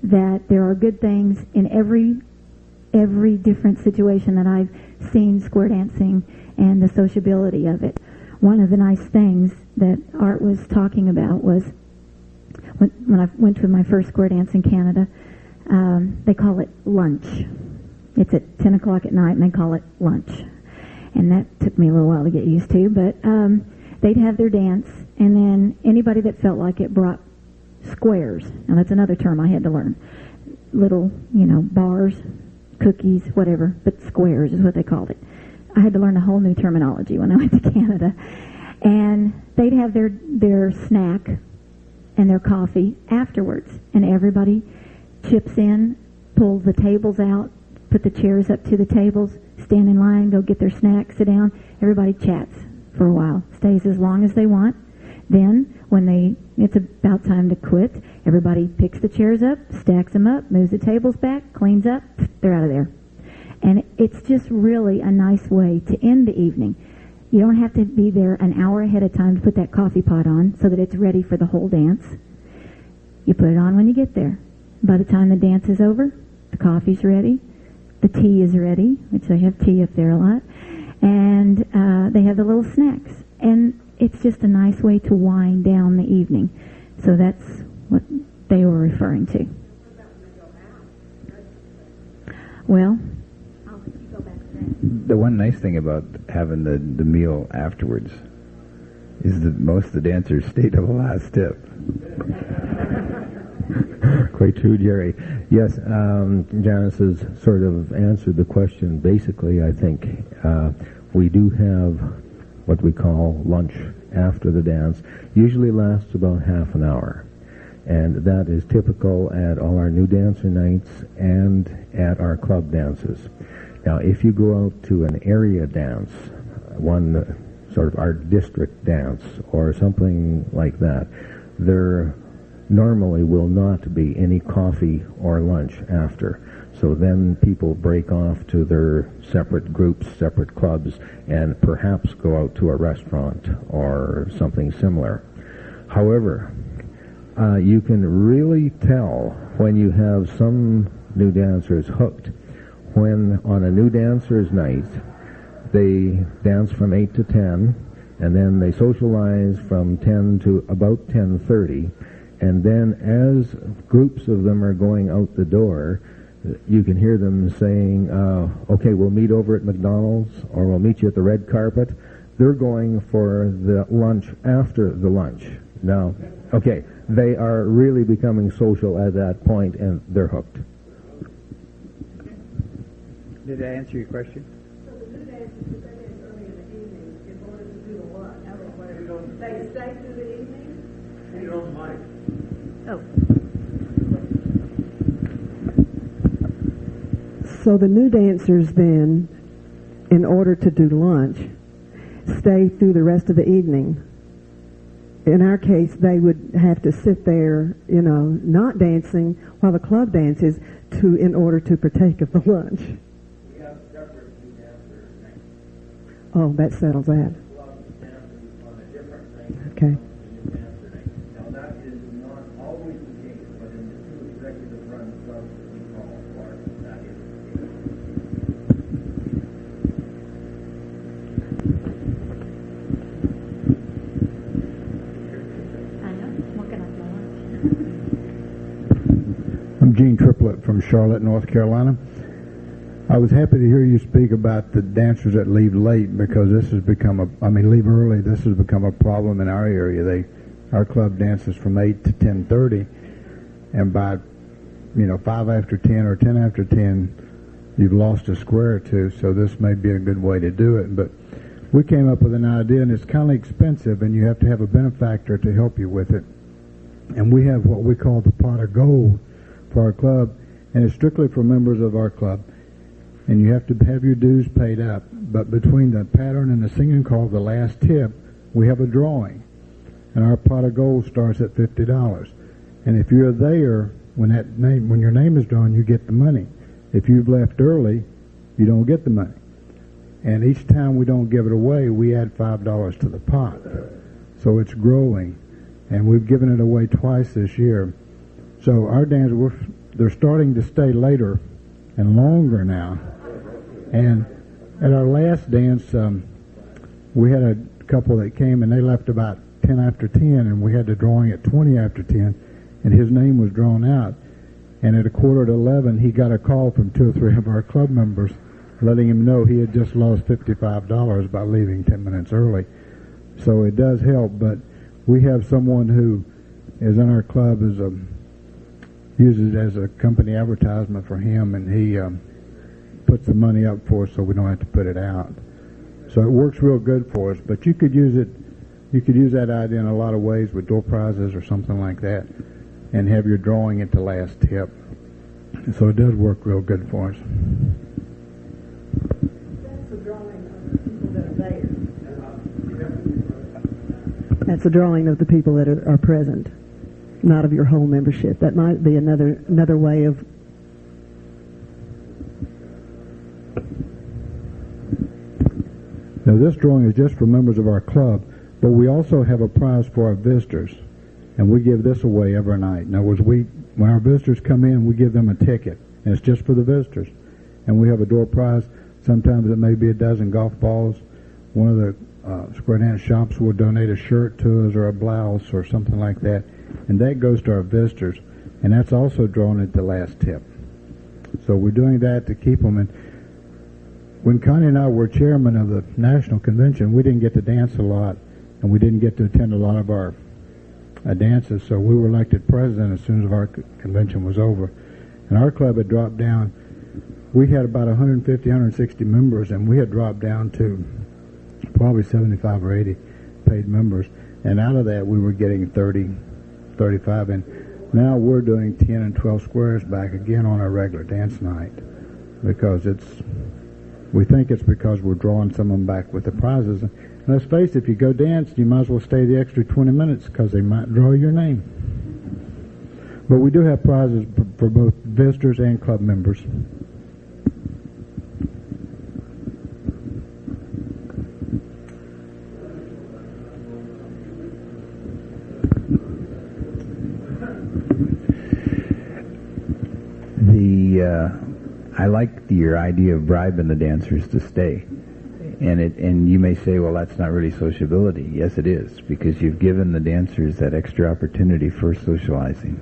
that there are good things in every different situation that I've seen square dancing and the sociability of it. One of the nice things that Art was talking about was when I went to my first square dance in Canada, they call it lunch. It's at 10 o'clock at night, and they call it lunch. And that took me a little while to get used to, but they'd have their dance, and then anybody that felt like it brought squares. Now, that's another term I had to learn. Little, bars, cookies, whatever, but squares is what they called it. I had to learn a whole new terminology when I went to Canada. And they'd have their snack and their coffee afterwards, and everybody chips in, pulls the tables out, put the chairs up to the tables, stand in line, go get their snack, sit down. Everybody chats for a while, stays as long as they want. Then, when it's about time to quit, everybody picks the chairs up, stacks them up, moves the tables back, cleans up, they're out of there. And it's just really a nice way to end the evening. You don't have to be there an hour ahead of time to put that coffee pot on so that it's ready for the whole dance. You put it on when you get there. By the time the dance is over, the coffee's ready, the tea is ready, which they have tea up there a lot, and they have the little snacks. And it's just a nice way to wind down the evening. So that's what they were referring to. Well, the one nice thing about having the meal afterwards is that most of the dancers stay to the last tip. Quite true, Jerry. Yes, Janice has sort of answered the question. Basically, I think we do have what we call lunch after the dance. Usually lasts about half an hour. And that is typical at all our new dancer nights and at our club dances. Now, if you go out to an area dance, one sort of our district dance or something like that, there normally will not be any coffee or lunch after. So then people break off to their separate groups, separate clubs, and perhaps go out to a restaurant or something similar. However, you can really tell when you have some new dancers hooked when on a new dancer's night they dance from 8 to 10, and then they socialize from 10 to about 10:30, and then as groups of them are going out the door, you can hear them saying, okay, we'll meet over at McDonald's, or we'll meet you at the red carpet. They're going for the lunch after the lunch. Now, okay, they are really becoming social at that point, and they're hooked. Did I answer your question? So the new dancers, if they dance early in the evening, in order to do the lunch, they stay through the Need on the mic. Oh. So the new dancers then, in order to do lunch, stay through the rest of the evening. In our case, they would have to sit there, not dancing while the club dances in order to partake of the lunch. We have separate new dancers next. Oh, that settles that. Club dancers on a different thing. Okay. New dancer next. Now that is not always the case, but in the two executive run clubs that we call apart, that is the case. I'm Gene Triplett from Charlotte, North Carolina. I was happy to hear you speak about the dancers that leave late, because this has become leave early. This has become a problem in our area. Our club dances from 8 to 10:30, and by 5 after 10 or 10 after 10, you've lost a square or two. So this may be a good way to do it. But we came up with an idea, and it's kind of expensive, and you have to have a benefactor to help you with it. And we have what we call the pot of gold for our club, and it's strictly for members of our club. And you have to have your dues paid up. But between the pattern and the singing call, the last tip, we have a drawing. And our pot of gold starts at $50. And if you're there when your name is drawn, you get the money. If you've left early, you don't get the money. And each time we don't give it away, we add $5 to the pot. So it's growing. And we've given it away twice this year. So our dancers, they're starting to stay later and longer now. And at our last dance, we had a couple that came, and they left about 10 after 10, and we had the drawing at 20 after 10, and his name was drawn out. And at 11:15, he got a call from 2 or 3 of our club members letting him know he had just lost $55 by leaving 10 minutes early. So it does help, but we have someone who is in our club, uses it as a company advertisement for him, and he puts the money up for us so we don't have to put it out. So it works real good for us, but you could use that idea in a lot of ways with door prizes or something like that, and have your drawing at the last tip. So it does work real good for us. That's a drawing of the people that are there. That's a drawing of the people that are present, not of your whole membership. That might be another way of. Now this drawing is just for members of our club, but we also have a prize for our visitors, and we give this away every night. In other words, when our visitors come in, we give them a ticket, and it's just for the visitors. And we have a door prize. Sometimes it may be a dozen golf balls. One of the square dance shops will donate a shirt to us or a blouse or something like that, and that goes to our visitors, and that's also drawn at the last tip. So we're doing that to keep them. And when Connie and I were chairman of the national convention, we didn't get to dance a lot, and we didn't get to attend a lot of our dances, so we were elected president as soon as our convention was over. And our club had dropped down. We had about 150, 160 members, and we had dropped down to probably 75 or 80 paid members. And out of that, we were getting 30, 35. And now we're doing 10 and 12 squares back again on our regular dance night, because we think it's because we're drawing some of them back with the prizes. And let's face it, if you go dance, you might as well stay the extra 20 minutes, because they might draw your name. But we do have prizes for both visitors and club members. I like your idea of bribing the dancers to stay. And you may say, well, that's not really sociability. Yes, it is, because you've given the dancers that extra opportunity for socializing.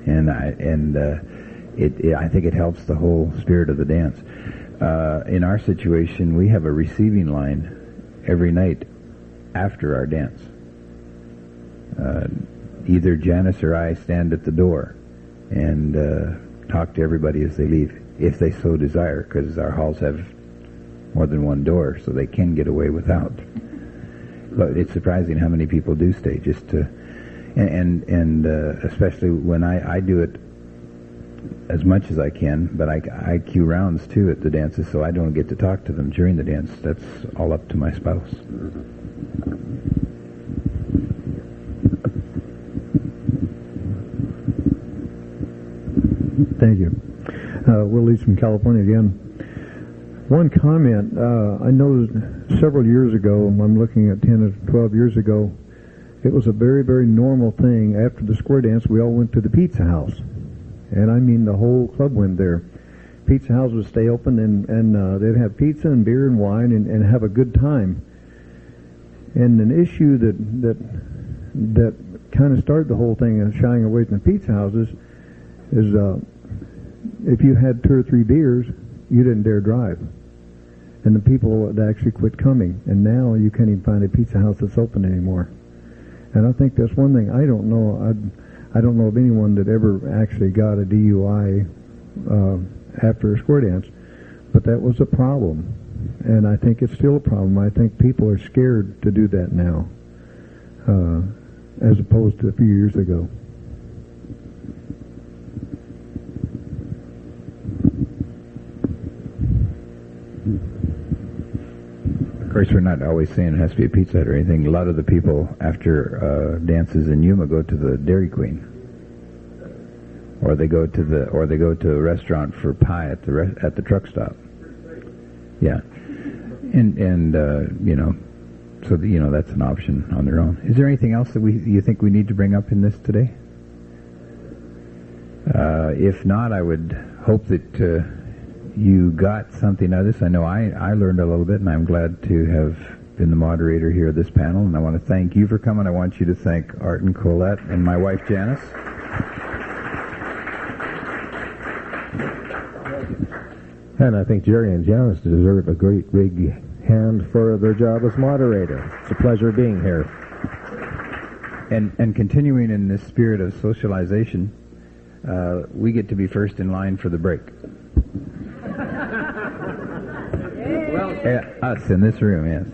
And I think it helps the whole spirit of the dance. In our situation, we have a receiving line every night after our dance. Either Janice or I stand at the door and talk to everybody as they leave, if they so desire, because our halls have more than one door, so they can get away without. But it's surprising how many people do stay just to and especially when I do it as much as I can, but I cue rounds too at the dances, so I don't get to talk to them during the dance. That's all up to my spouse. Thank you. Willie's from California again. One comment, I noticed several years ago, I'm looking at 10 or 12 years ago, it was a very, very normal thing. After the square dance, we all went to the pizza house. And I mean the whole club went there. Pizza house would stay open, and they'd have pizza and beer and wine and have a good time. And an issue that kind of started the whole thing of shying away from the pizza houses is if you had 2 or 3 beers, you didn't dare drive. And the people would actually quit coming. And now you can't even find a pizza house that's open anymore. And I think that's one thing. I don't know of anyone that ever actually got a DUI after a square dance, but that was a problem. And I think it's still a problem. I think people are scared to do that now, as opposed to a few years ago. Of course, we're not always saying it has to be a Pizza Hut or anything. A lot of the people after dances in Yuma go to the Dairy Queen, or they go to a restaurant for pie at the truck stop. Yeah, and so that's an option on their own. Is there anything else that you think we need to bring up in this today? If not, I would hope that you got something out of this. I know I learned a little bit, and I'm glad to have been the moderator here of this panel, and I want to thank you for coming. I want you to thank Art and Collett and my wife Janice. And I think Jerry and Janice deserve a great big hand for their job as moderator. It's a pleasure being here. And continuing in this spirit of socialization, we get to be first in line for the break. Well, us in this room, yes.